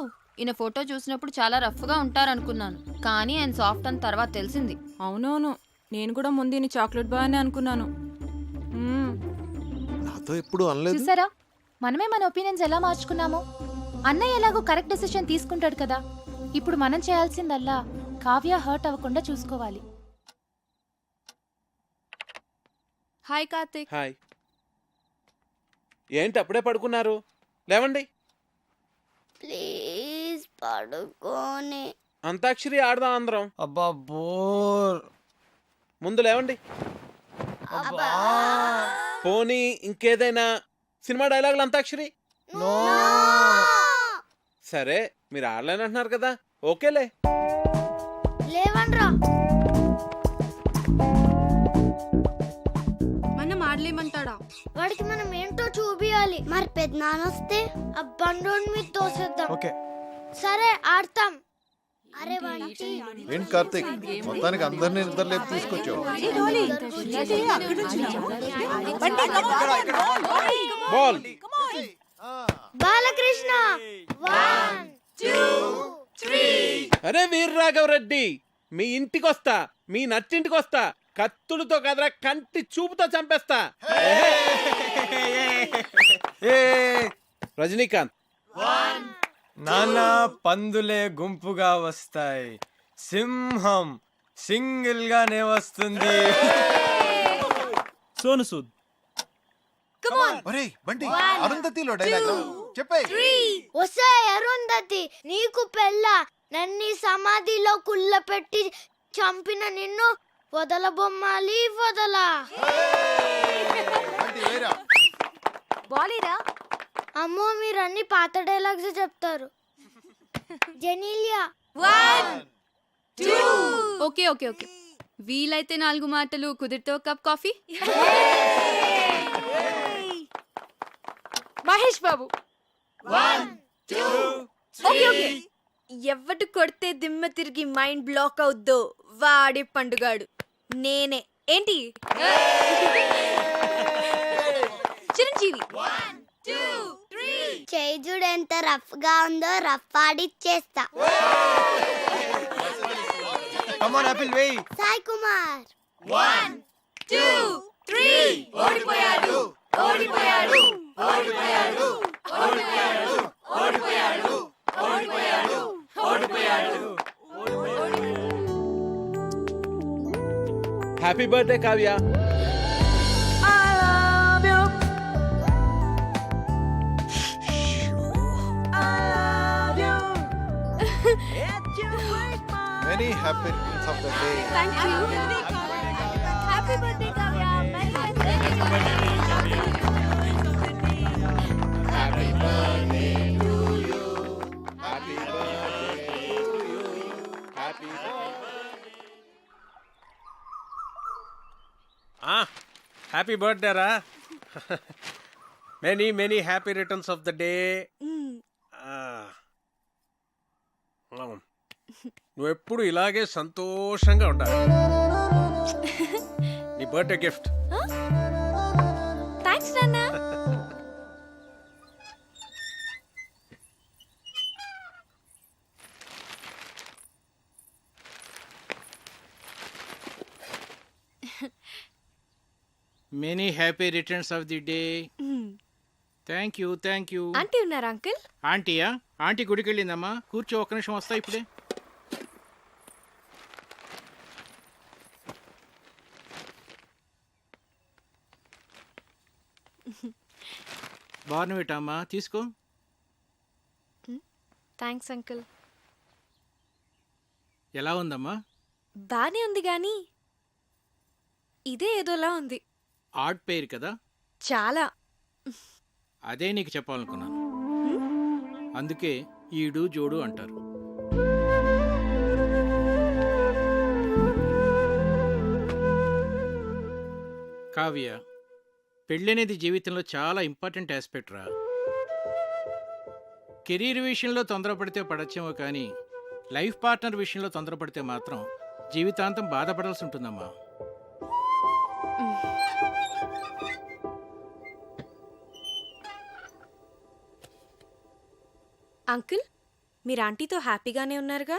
Speaker 9: ఈయన ఫోటో చూసినప్పుడు చాలా రఫ్గా ఉంటారనుకున్నాను. కానీ ఆయన సాఫ్ట్ అని తర్వాత తెలిసింది.
Speaker 12: అవునవును, నేను కూడా ముందు ఈయన చాక్లెట్ బాయ్ అని అనుకున్నాను.
Speaker 8: నాతో ఎప్పుడు అనలేదు.
Speaker 10: చూసారా, మనమే మన ఒపీనియన్స్ ఎలా మార్చుకున్నామో. అన్నయ్య ఎలాగో కరెక్ట్ డెసిషన్ తీసుకుంటాడు కదా. ఇప్పుడు మనం చేయాల్సిందల్లా కావ్య హర్ట్ అవ్వకుండా చూసుకోవాలి.
Speaker 4: హాయ్ కార్తిక్.
Speaker 5: హాయ్. ఏంటి అప్పుడే పడుకున్నారు? లేవండి.
Speaker 3: ప్లీజ్ పడుకోని.
Speaker 5: అంతాక్షరి ఆడదాం అందరం.
Speaker 6: అబ్బా బోర్.
Speaker 5: ముందు లేవండి. పోనీ ఇంకేదైనా సినిమా డైలాగులు అంతాక్షరి? సరే మీరు ఆడలేనంటున్నారు కదా, ఓకేలే.
Speaker 3: లేవన్రా.
Speaker 9: మనం ఆడలేమంటాడా?
Speaker 3: వాడికి మనం ఏంటో చూపియాలి. మరి పెద్దనాన్న వస్తే ఆ బండోని మీద తోసేద్దాం.
Speaker 6: ఓకే.
Speaker 3: సరే ఆడతాం. అరే బంటి.
Speaker 8: ఏంటి కార్తీక్, మొత్తానికి అందరినీ నిద్రలేపి తీసుకొచ్చావు.
Speaker 5: బాల్.
Speaker 3: బాలకృష్ణ 1 2 3.
Speaker 5: అరే వీర్రాఘవరెడ్డి, మీ ఇంటికి వస్తా, మీ నచ్చింటికి వస్తా, కత్తులతో కదరా కంటి చూపుతో చంపేస్తా. రజనీకాంత్.
Speaker 14: నాన్న పందులే గుంపుగా వస్తాయి, సింహం సింగిల్ గానే వస్తుంది.
Speaker 11: సోను సూద్.
Speaker 8: ఒరేయ్ బంటి, అరుంధతిలో డైలాగ్ చెప్పే.
Speaker 3: వసే అరుంధతి, నీకు పెళ్ళ నన్ని సమాధిలో కుళ్ళపెట్టి చంపిన నిన్ను వదలబొమ్మాలి వదలా.
Speaker 10: బాలీరా.
Speaker 3: అమ్మో మీరు అన్ని పాత డైలాగ్స్ చెప్తారు. జెనీలియా
Speaker 9: 1 2. ఓకే ఓకే ఓకే, వీలైతే 4 మాటలు, కుదిరితే cup coffee.
Speaker 4: Mahesh Babu
Speaker 3: 1 2
Speaker 4: okay okay. ఎవడు కొడితే దిమ్మ తిరిగి మైండ్ బ్లాక్ అవుద్దో వాడే పండుగాడు. నేనే. ఏంటి? చిరంజీవి
Speaker 3: 1 2 3. చేయి చూడు ఎంత రఫ్ గా ఉందో, రఫ్ ఆడిచ్చేస్తా.
Speaker 14: కమ్ ఆన్ ఆపిల్ వేయ్.
Speaker 3: సాయి కుమార్ 1 2 3. ఓడిపోయాడు ఓడిపోయాడు ఓడిపోయాడు ఓడిపోయాడు ఓడిపోయాడు ఓడిపోయాడు ఓడిపోయాడు.
Speaker 5: Happy birthday Kavya.
Speaker 8: Many happy returns of the day.
Speaker 9: Thank you.
Speaker 3: Happy birthday Kavya.
Speaker 5: Happy birthday to you. Happy birthday to you. Happy
Speaker 1: happy birthday రా. Many many happy returns of the day. నువ్వు ఎప్పుడు ఇలాగే సంతోషంగా ఉండాలి. నీ బర్త్డే గిఫ్ట్.
Speaker 4: థ్యాంక్స్ నాన్న.
Speaker 2: Many happy returns of the day. Thank you thank you.
Speaker 4: Aunty ఉన్నారా uncle?
Speaker 2: ఆంటీయా? ఆంటీ గుడికి వెళ్ళిందమ్మా. కూర్చో, ఒక్క నిమిషం వస్తా ఇప్పుడే. బార్నవిటా అమ్మా, తీసుకో.
Speaker 4: Thanks uncle.
Speaker 2: ఎలా ఉందమ్మా?
Speaker 4: బానే ఉంది గాని ఇదే ఏదోలా ఉంది.
Speaker 2: ఆడ్ పేరు కదా.
Speaker 4: చాలా.
Speaker 2: అదే నీకు చెప్పాలనుకున్నాను. అందుకే ఈడు జోడు అంటారు. కావ్య, పెళ్ళనేది జీవితంలో చాలా ఇంపార్టెంట్ ఆస్పెక్ట్ రా. కెరీర్ విషయంలో తొందరపడితే పడచ్చేమో కానీ లైఫ్ పార్ట్నర్ విషయంలో తొందరపడితే మాత్రం జీవితాంతం బాధపడాల్సి ఉంటుందమ్మా.
Speaker 4: అంకుల్, మీరు ఆంటీతో హ్యాపీగానే ఉన్నారుగా?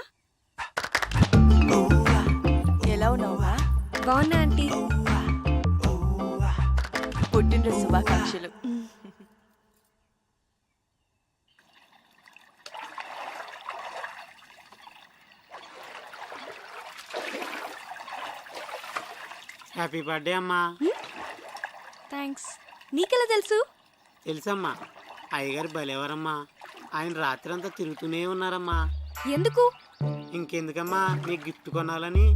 Speaker 12: ఎలా ఉన్నావా?
Speaker 4: బాగున్నా ఆంటీ.
Speaker 12: పుట్టినరోజు శుభాకాంక్షలు.
Speaker 15: హ్యాపీ బర్త్డే అమ్మా.
Speaker 4: థ్యాంక్స్. నీకెలా తెలుసు?
Speaker 15: తెలుసమ్మా, అయ్యగారు భలేవారమ్మా. ఆయన రాత్రి అంతా తిరుగుతూనే ఉన్నారమ్మా.
Speaker 4: ఎందుకు?
Speaker 15: ఇంకెందుకమ్మా, నీకు గిఫ్ట్ కొనాలని.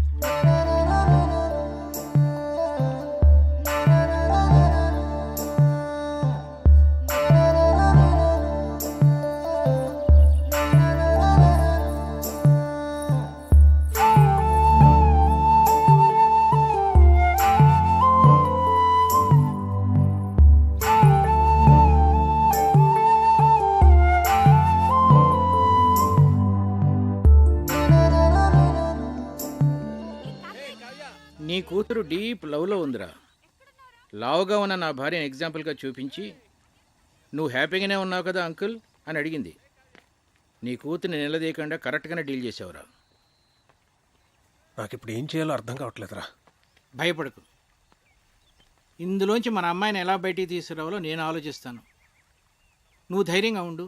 Speaker 2: నీ కూతురు డీప్ లవ్లో ఉందిరా. లావుగా ఉన్న నా భార్యను ఎగ్జాంపుల్గా చూపించి నువ్వు హ్యాపీగానే ఉన్నావు కదా అంకుల్ అని అడిగింది. నీ కూతుర్ని నిలదీయకుండా కరెక్ట్గానే డీల్ చేసావురా.
Speaker 1: నాకు ఇప్పుడు ఏం చేయాలో అర్థం కావట్లేదురా.
Speaker 2: భయపడకు, ఇందులోంచి మన అమ్మాయిని ఎలా బయటికి తీసుకురావాలో నేను ఆలోచిస్తాను. నువ్వు ధైర్యంగా ఉండు.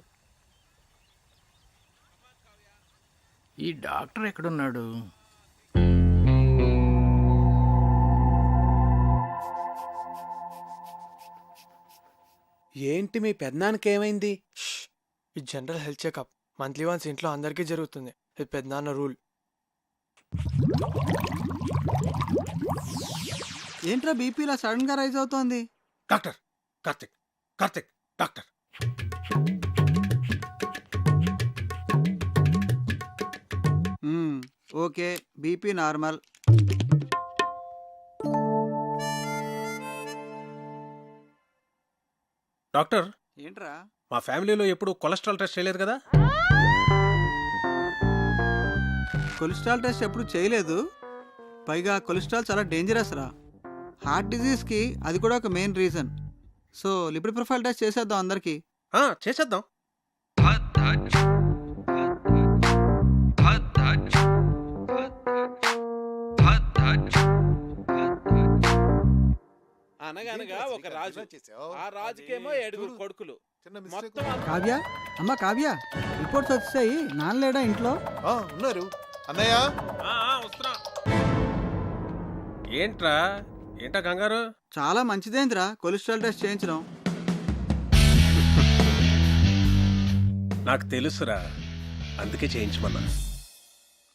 Speaker 2: ఈ డాక్టర్ ఎక్కడున్నాడు?
Speaker 5: ఏంటి మీ పెద్దనాన్నకి ఏమైంది?
Speaker 14: ఈ general health checkup monthly once ఇంట్లో అందరికీ జరుగుతుంది. ఇది పెద్దనాన్న రూల్.
Speaker 16: ఏంట్రా బీపీ ఇలా సడన్ గా రైజ్ అవుతోంది?
Speaker 1: Doctor Karthik, Karthik doctor.
Speaker 16: Okay, BP normal.
Speaker 1: Doctor,
Speaker 16: ఏంట్రా?
Speaker 1: మా ఫ్యామిలీలో ఎప్పుడు కొలెస్ట్రాల్ టెస్ట్ చేయలేదు కదా?
Speaker 16: కొలెస్ట్రాల్ టెస్ట్ ఎప్పుడు చేయలేదు. పైగా కొలెస్ట్రాల్ చాలా డేంజరస్ రా. హార్ట్ డిజీజ్కి అది కూడా ఒక main reason. So lipid profile test చేసేద్దాం అందరికి.
Speaker 1: చేసేద్దాం.
Speaker 5: అనగనగా ఒక రాజు, ఆ రాజుకేమో 7 కొడుకులు. మొత్తం
Speaker 16: కావ్య, అమ్మ కావ్య, రిపోర్ట్స్ వచ్చాయి. నాన్నలేడా ఇంట్లో?
Speaker 8: ఉన్నారు అన్నయ్య.
Speaker 1: వస్తున్నా. ఏంట్రా కంగారు?
Speaker 16: చాలా మంచిదేంద్రా కొలెస్ట్రాల్ టెస్ట్ చేయించడం.
Speaker 1: నాకు తెలుసురా, అందుకే చేయించమన్నా.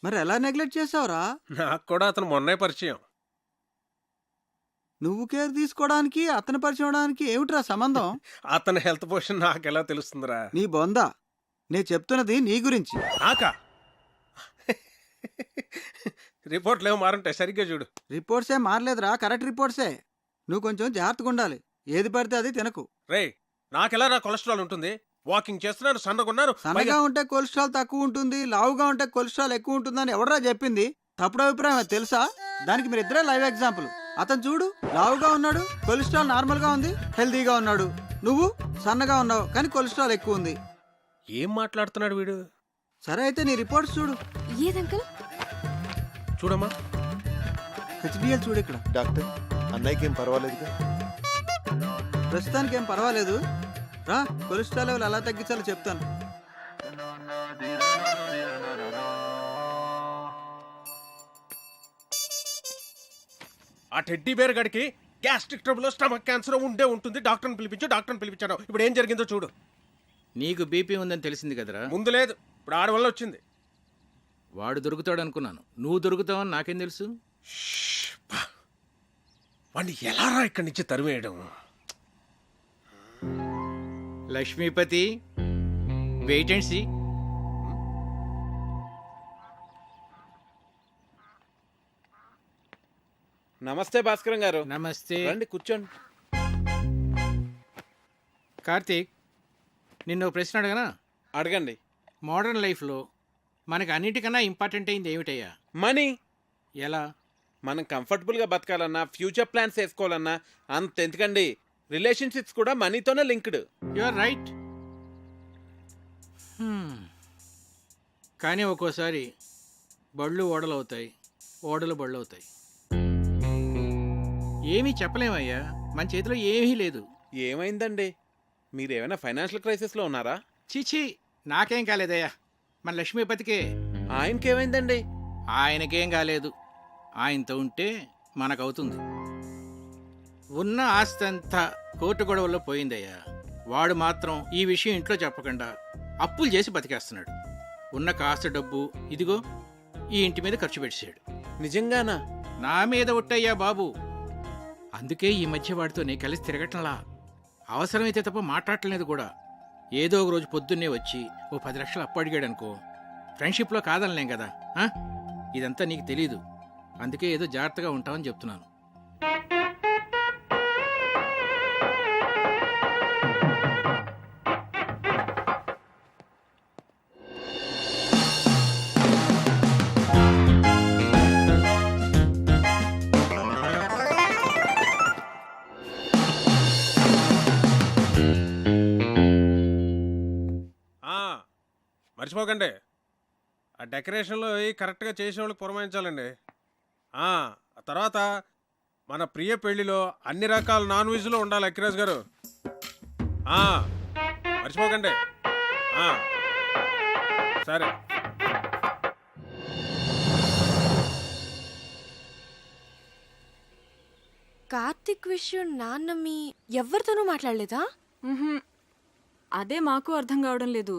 Speaker 16: మరి ఎలా నెగ్లెక్ట్ చేసావురా?
Speaker 1: నాకు కూడా అతను మొన్నే పరిచయం.
Speaker 16: నువ్వు కేర్ తీసుకోవడానికి అతను పరిచయం అవడానికి ఏమిట్రా సంబంధం?
Speaker 1: అతని హెల్త్ పొజిషన్ నాకెలా తెలుస్తుందిరా?
Speaker 16: నీ బొందా, నేను చెప్తున్నది నీ గురించి.
Speaker 1: నాకా? రిపోర్ట్లు ఏమో మారంటే సరిగ్గా చూడు.
Speaker 16: రిపోర్ట్సే మారలేదురా, కరెక్ట్ రిపోర్ట్సే. నువ్వు కొంచెం జాగ్రత్తగా ఉండాలి. ఏది పడితే అది తినకు.
Speaker 1: రే, నాకెలా కొలెస్ట్రాల్ ఉంటుంది? వాకింగ్ చేస్తున్నాను, సన్నగున్నాను.
Speaker 16: సన్నగా ఉంటే కొలెస్ట్రాల్ తక్కువ ఉంటుంది, లావుగా ఉంటే కొలెస్ట్రాల్ ఎక్కువ ఉంటుందని ఎవడరా చెప్పింది? తప్పుడు అభిప్రాయం అది తెలుసా? దానికి మీరు ఇద్దరే లైవ్ ఎగ్జాంపుల్. అతను చూడు, లావుగా ఉన్నాడు, కొలెస్ట్రాల్ నార్మల్ గా ఉంది, హెల్తీగా ఉన్నాడు. నువ్వు సన్నగా ఉన్నావు కానీ కొలెస్ట్రాల్ ఎక్కువ ఉంది.
Speaker 1: ఏం మాట్లాడుతున్నాడు వీడు?
Speaker 16: సరే అయితే నీ రిపోర్ట్స్ చూడు.
Speaker 4: ఏదంకల్?
Speaker 1: చూడమ్మా,
Speaker 16: హెచ్డిఎల్ చూడు. ఇక్కడ
Speaker 8: డాక్టర్, అన్నయ్యకి ఏం పర్వాలేదుగా?
Speaker 16: ప్రస్తుతానికి ఏం పర్వాలేదు. రా, కొలెస్ట్రాల్ లెవెల్ ఎలా తగ్గించాలో చెప్తాను.
Speaker 1: ఆ టెడ్డీ బేర్ గడికి గ్యాస్ట్రిక్ ట్రబుల్, స్టమక్ క్యాన్సర్ ఉండే ఉంటుంది. డాక్టర్ని పిలిపించాను. ఇప్పుడు ఏం జరిగిందో చూడు.
Speaker 2: నీకు బీపీ ఉందని తెలిసింది కదరా?
Speaker 1: ముందు లేదు, ఇప్పుడు ఆడి వల్ల వచ్చింది.
Speaker 2: వాడు దొరుకుతాడు అనుకున్నాను, నువ్వు దొరుకుతావని నాకేం తెలుసు?
Speaker 1: వాడిని ఎలా ఇక్కడి నుంచి తరివేయడం?
Speaker 2: Lakshmipati, wait and see.
Speaker 5: నమస్తే భాస్కరం గారు.
Speaker 2: నమస్తే.
Speaker 5: రండి కూర్చోండి.
Speaker 2: కార్తీక్, నిన్ను ప్రశ్న అడగనా?
Speaker 5: అడగండి.
Speaker 2: మోడర్న్ లైఫ్లో మనకు అన్నిటికన్నా ఇంపార్టెంట్ అయింది ఏమిటయ్యా?
Speaker 5: మనీ.
Speaker 2: ఎలా?
Speaker 5: మనం కంఫర్టబుల్గా బతకాలన్నా, ఫ్యూచర్ ప్లాన్స్ వేసుకోవాలన్నా అంత ఎందుకండి, రిలేషన్షిప్స్ కూడా మనీతోనే లింక్డ్.
Speaker 2: You are right. కానీ ఒక్కోసారి బళ్ళు ఓడలు అవుతాయి, ఓడలు బళ్ళు అవుతాయి. ఏమీ చెప్పలేమయ్యా, మన చేతిలో ఏమీ లేదు.
Speaker 5: ఏమైందండి? మీరేమైనా ఫైనాన్షియల్ క్రైసిస్లో ఉన్నారా?
Speaker 2: చీచీ, నాకేం కాలేదయ్యా, మన లక్ష్మీపతికే.
Speaker 5: ఆయనకేమైందండి?
Speaker 2: ఆయనకేం కాలేదు. ఆయనతో ఉంటే మనకవుతుంది. ఉన్న ఆస్తి అంతా కోర్టు గొడవల్లో పోయిందయ్యా. వాడు మాత్రం ఈ విషయం ఇంట్లో చెప్పకుండా అప్పులు చేసి బతికేస్తున్నాడు. ఉన్న కాస్త డబ్బు ఇదిగో ఈ ఇంటి మీద ఖర్చు పెట్టాడు.
Speaker 5: నిజంగానా?
Speaker 2: నా మీద ఒట్టయ్యా బాబు. అందుకే ఈ మధ్య వాడితో నేను కలిసి తిరగట్లా. అవసరమైతే తప్ప మాట్లాడలేదు కూడా. ఏదో ఒక రోజు పొద్దున్నే వచ్చి ఓ 10 లక్షలు అప్పు అడిగాడు అనుకో, ఫ్రెండ్షిప్లో కాదనలేం కదా. ఇదంతా నీకు తెలీదు, అందుకే ఏదో జాగ్రత్తగా ఉంటామని చెప్తున్నాను.
Speaker 1: మర్చిపోకండి, ఆ డెకరేషన్లో అవి కరెక్ట్గా చేసేవాళ్ళకి పురమాయించాలండి. ఆ తర్వాత మన ప్రియ పెళ్లిలో అన్ని రకాల నాన్ వెజ్లో ఉండాలి అక్కిరాజ్ గారు. మర్చిపోకండి. సరే.
Speaker 4: కార్తిక్ విషయం నాన్న మీ ఎవరితోనూ మాట్లాడలేదా?
Speaker 9: అదే మాకు అర్థం కావడం లేదు.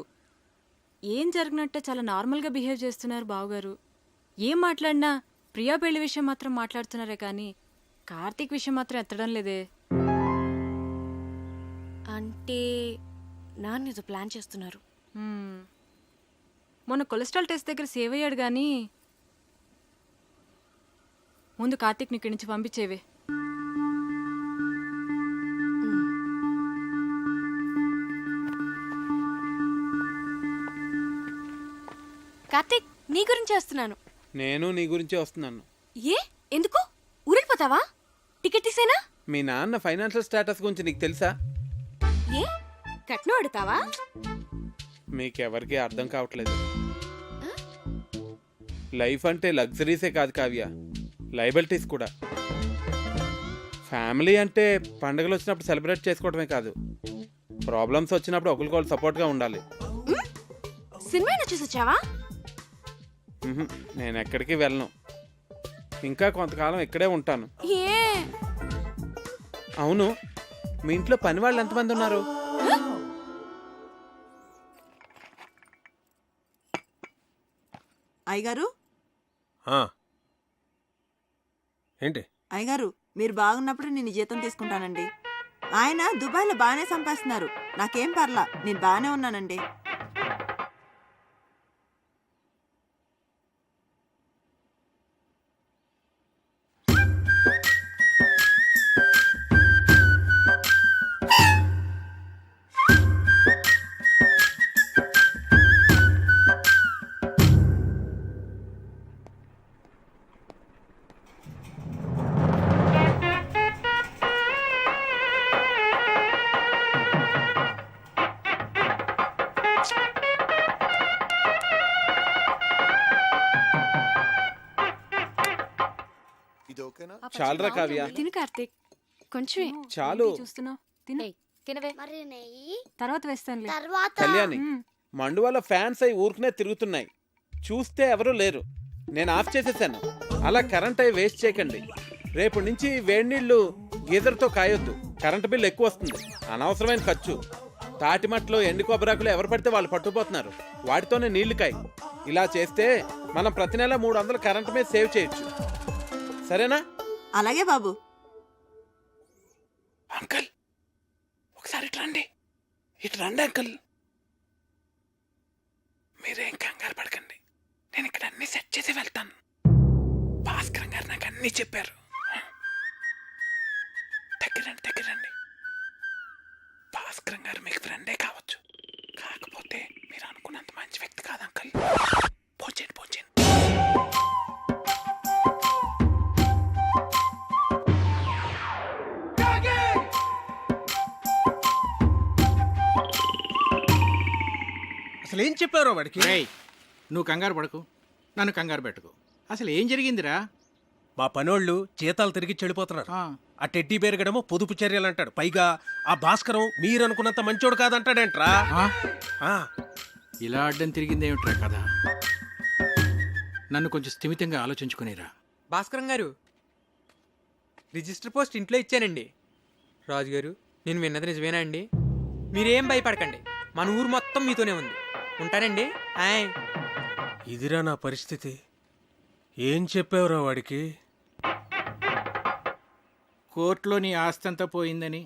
Speaker 9: ఏం జరిగినట్టే చాలా నార్మల్గా బిహేవ్ చేస్తున్నారు బావగారు. ఏం మాట్లాడినా ప్రియా పెళ్లి విషయం మాత్రం మాట్లాడుతున్నారే కానీ కార్తీక్ విషయం మాత్రం ఎత్తడం లేదే.
Speaker 4: అంటే నాన్న ఏదో ప్లాన్ చేస్తున్నారు.
Speaker 9: మొన్న కొలెస్ట్రాల్ టెస్ట్ దగ్గర సేవ్ అయ్యాడు కానీ ముందు కార్తీక్ని ఇక్కడి నుంచి పంపించేవే.
Speaker 4: కార్తీక్, నీ గురించి వస్తున్నాను.
Speaker 5: నేను నీ గురించే వస్తున్నాను.
Speaker 4: ఏ ఎందుకు ఊరెళ్ళిపోతావా? టికెట్ తీసేనా?
Speaker 5: మీ నాన్న ఫైనాన్షియల్ స్టేటస్ గురించి నీకు తెలుసా?
Speaker 4: ఏ కట్నం అడుగుతావా?
Speaker 5: మీకెవరికి అర్థం కావట్లేదు. లైఫ్ అంటే లగ్జరీసే కాదు కావ్య, లయబిలిటీస్ కూడా. ఫ్యామిలీ అంటే పండుగలు వచ్చినప్పుడు సెలబ్రేట్ చేసుకోవడమే కాదు, ప్రాబ్లమ్స్ వచ్చినప్పుడు ఒకరికొకరు సపోర్ట్గా ఉండాలి.
Speaker 4: సినిమా చూసి వచ్చావా?
Speaker 5: నేను ఎక్కడికి వెళ్ళను, ఇంకా కొంతకాలం ఇక్కడే ఉంటాను. అవును, మీ ఇంట్లో పని వాళ్ళు ఎంతమంది ఉన్నారు?
Speaker 12: అయ్యగారు,
Speaker 1: ఏంటి?
Speaker 12: అయ్యగారు మీరు బాగున్నప్పుడు నేను జీతం తీసుకుంటానండి. ఆయన దుబాయ్లో బాగానే సంపాదిస్తున్నారు, నాకేం పర్లా, నేను బాగానే ఉన్నానండి.
Speaker 5: చాలరా కావ్య,
Speaker 4: తిను కార్తీక్, కొంచెం
Speaker 5: చాలు.
Speaker 9: చూస్తున్నావు, తిను.
Speaker 3: మరి నెయ్యి
Speaker 9: తర్వాత వేస్తానులే.
Speaker 3: తర్వాత
Speaker 5: కళ్యాణి, మండువాల ఫ్యాన్స్ అయి ఊరుకునే తిరుగుతున్నాయి, చూస్తే ఎవరూ లేరు. నేను ఆఫ్ చేసేసాను. అలా కరెంట్ అయి వేస్ట్ చేయకండి. రేపు నుంచి వేడి నీళ్లు గీజర్తో కాయొద్దు, కరెంటు బిల్లు ఎక్కువ వస్తుంది, అనవసరమైన ఖర్చు. తాటిమట్లో ఎండు కొబ్బరాకులు ఎవరు పడితే వాళ్ళు పట్టుకుపోతున్నారు, వాటితోనే నీళ్లు కాయి. ఇలా చేస్తే మనం ప్రతి నెల 300 కరెంటు మీద సేవ్ చేయొచ్చు. సరేనా?
Speaker 12: అలాగే బాబు.
Speaker 5: అంకల్, ఒకసారి ఇటు రండి. ఇటు రండి అంకల్. మీరేం కంగారు పడకండి, నేను ఇక్కడ అన్ని సెట్ చేసి వెళ్తాను. భాస్కర్ గారు నాకు అన్ని చెప్పారు. దగ్గరండి. భాస్కర్ గారు మీకు ఫ్రెండే కావచ్చు, కాకపోతే మీరు అనుకున్నంత మంచి వ్యక్తి కాదు అంకల్. పోచేయండి.
Speaker 1: అసలు ఏం చెప్పారో వాడికి?
Speaker 2: నువ్వు కంగారు పడకు, నన్ను కంగారు పెట్టుకో. అసలు ఏం జరిగిందిరా?
Speaker 1: మా పనోళ్ళు జీతాలు తిరిగి చెడిపోతున్నారు. ఆ టెడ్డీ బేరుగడమో పొదుపు చర్యలు అంటాడు, పైగా ఆ భాస్కరం మీరు అనుకున్నంత మంచోడు కాదంటాడేంట్రా.
Speaker 2: ఇలా అడ్డం తిరిగిందేమిట్రా కదా? నన్ను కొంచెం స్థిమితంగా ఆలోచించుకునేరా.
Speaker 17: భాస్కరం గారు, రిజిస్టర్ పోస్ట్ ఇంట్లో ఇచ్చానండి. రాజుగారు, నేను విన్నది నిజమేనా అండి? మీరేం భయపడకండి, మన ఊరు మొత్తం మీతోనే ఉంది. ఉంటానండి.
Speaker 1: ఇదిరా నా పరిస్థితి. ఏం చెప్పావురా వాడికి?
Speaker 2: కోర్టులో నీ ఆస్తంతా పోయిందని,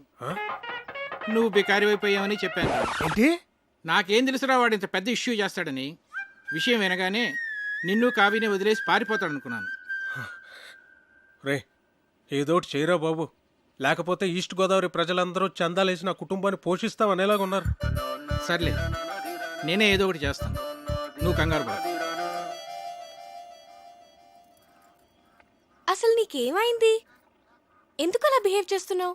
Speaker 2: నువ్వు బికారి అయిపోయావని చెప్పాను.
Speaker 1: ఏంటి?
Speaker 2: నాకేం తెలుసురా వాడు ఇంత పెద్ద ఇష్యూ చేస్తాడని. విషయం వినగానే నిన్ను కావిని వదిలేసి పారిపోతాడనుకున్నాను.
Speaker 1: రే, ఏదోటి చేయరా బాబు, లేకపోతే ఈస్ట్ గోదావరి ప్రజలందరూ చందాలేసి నా కుటుంబాన్ని పోషిస్తామనేలాగా ఉన్నారు.
Speaker 2: సర్లే, నేనే ఏదో ఒకటి చేస్తాను, నువ్వు కంగారు పడ.
Speaker 4: అసలు నీకేమైంది? ఎందుకు అలా బిహేవ్ చేస్తున్నావు?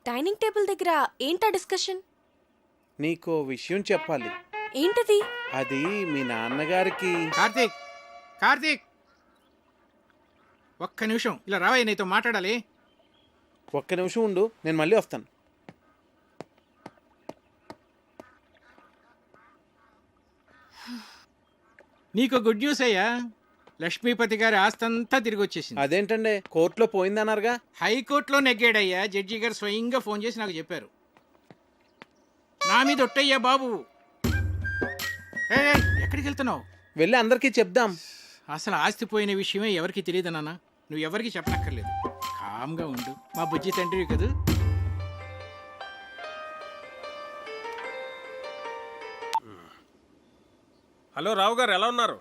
Speaker 4: డైనింగ్ టేబుల్ దగ్గర ఏంటా డిస్కషన్?
Speaker 5: నీకో విషయం చెప్పాలి.
Speaker 4: ఏంటిది?
Speaker 5: అది మీ నాన్నగారికి.
Speaker 2: కార్తీక్, కార్తీక్, ఒక్క నిమిషం ఇలా రావయ్య, నీతో మాట్లాడాలి.
Speaker 5: ఒక్క నిమిషం ఉండు, నేను మళ్ళీ వస్తాను.
Speaker 2: నీకు గుడ్ న్యూస్ అయ్యా, లక్ష్మీపతి గారి ఆస్తంతా తిరిగి వచ్చేసింది.
Speaker 5: అదేంటండి, కోర్టులో పోయిందన్నారుగా?
Speaker 2: హైకోర్టులో నెగ్గాడయ్యా. జడ్జి గారు స్వయంగా ఫోన్ చేసి నాకు చెప్పారు. నా మీద ఒట్టయ్యా బాబు. ఎక్కడికి వెళ్తున్నావు?
Speaker 5: వెళ్ళి అందరికీ చెప్దాం.
Speaker 2: అసలు ఆస్తి పోయిన విషయమే ఎవరికి తెలియదు నాన్న. నువ్వు ఎవరికి చెప్పనక్కర్లేదు, కామ్గా ఉండు. మా బుజ్జి తండ్రివి కదూ.
Speaker 1: హలో రావు గారు, ఎలా ఉన్నారు?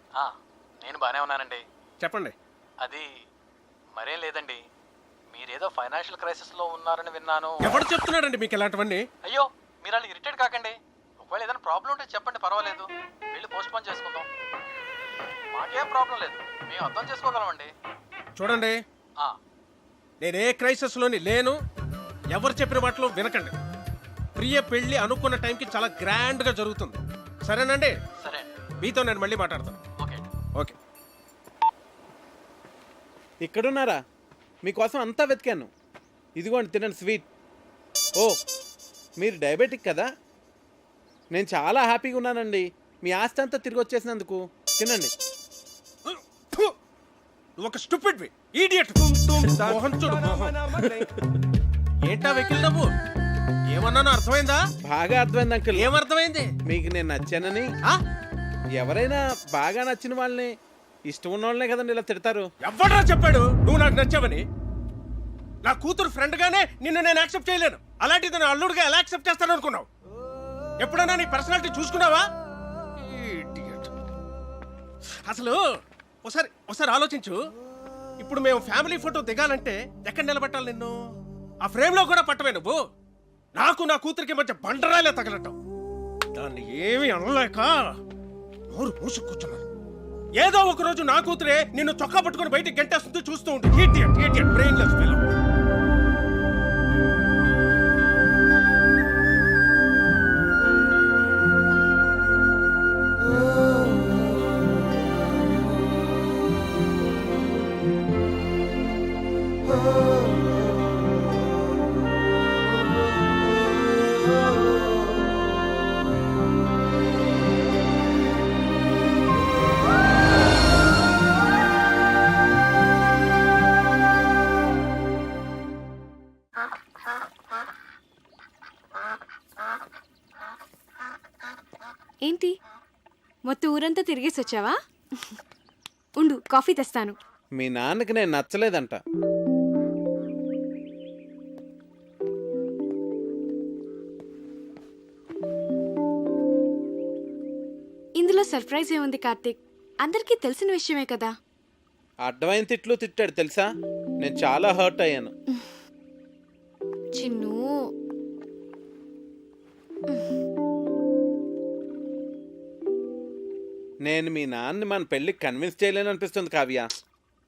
Speaker 6: నేను బాగానే ఉన్నానండి.
Speaker 1: చెప్పండి.
Speaker 6: అది మరేం లేదండి, మీరేదో ఫైనాన్షియల్ క్రైసిస్లో ఉన్నారని విన్నాను.
Speaker 1: ఎవరు చెప్తున్నాడండి మీకు ఇలాంటివన్నీ?
Speaker 6: అయ్యో, మీరు అలా ఇరిటేట్ కాకండి. ఒకవేళ ఏదైనా ప్రాబ్లం ఉంటే చెప్పండి, పర్వాలేదు. వెళ్ళి పోస్ట్ పోన్ చేసుకుందాం. మాకేం ప్రాబ్లం లేదు, మేము అర్థం చేసుకోగలమండి.
Speaker 1: చూడండి, నేనే క్రైసిస్లోని లేను. ఎవరు చెప్పిన మాటలు వినకండి. ప్రియ పెళ్లి అనుకున్న టైంకి చాలా గ్రాండ్గా జరుగుతుంది. సరేనండి?
Speaker 6: సరే,
Speaker 1: మీతో నేను మళ్ళీ మాట్లాడతాను. ఓకే.
Speaker 5: ఇక్కడున్నారా? మీకోసం అంతా వెతికాను. ఇదిగోండి, తినండి స్వీట్. ఓ, మీరు డయాబెటిక్ కదా? నేను చాలా హ్యాపీగా ఉన్నానండి మీ ఆస్తి అంతా తిరిగి వచ్చేసినందుకు. తినండి.
Speaker 1: ఒక స్టూపిడ్ ఈడియట్. మోహన్ చూడు, మోహన్. ఏంటా వెకిల్ నవ్వు? ఏమన్నానో అర్థమైందా?
Speaker 5: బాగా అర్థమైంది అంకుల్.
Speaker 1: ఏమర్థమైంది?
Speaker 5: మీకు నేను నచ్చానని. ఎవరైనా బాగా నచ్చిన వాళ్ళని, ఇష్టం ఉన్న వాళ్ళనే కదండి ఇలా తిడతారు.
Speaker 1: ఎవడ్రా చెప్పాడు నువ్వు నాకు నచ్చావని? నా కూతురు ఫ్రెండ్ గానే నిన్ను నేను యాక్సెప్ట్ చేయలేను. అలాంటిది నా అల్లుడుగా ఎలా యాక్సెప్ట్ చేస్తాను అనుకున్నావు? ఎప్పుడైనా నీ పర్సనాలిటీ చూసుకున్నావా? అసలు ఒకసారి ఆలోచించు. ఇప్పుడు మేము ఫ్యామిలీ ఫోటో దిగాలంటే ఎక్కడ నిలబెట్టాలి నిన్ను? ఆ ఫ్రేమ్ లో కూడా పట్టవే నువ్వు. నాకు నా కూతురికి మధ్య బండరాలే తగలటం. దాన్ని ఏమీ అనలేక నోరు మూసు కూర్చున్నాను. ఏదో ఒక రోజు నా కూతురే నిన్ను చొక్కా పట్టుకుని బయటికి గంటేస్తుంది, చూస్తూ ఉంటే. Idiot, brainless fellow.
Speaker 4: ఏంటి, మొత్తం ఊరంతా తిరిగేసి వచ్చావా? ఉండు, కాఫీ తెస్తాను.
Speaker 5: మీ నాన్నకి నేను నచ్చలేదంట.
Speaker 4: ఇందులో సర్ప్రైజ్ ఏముంది కార్తీక్? అందరికీ తెలిసిన విషయమే కదా.
Speaker 5: అడ్డమైన తిట్లు తిట్టాడు తెలుసా? నేను చాలా హర్ట్ అయ్యాను.
Speaker 4: చిన్ను,
Speaker 5: నేను మీ నాన్నని మన పెళ్ళికి కన్విన్స్ చేయలేను అనిపిస్తుంది కావ్య.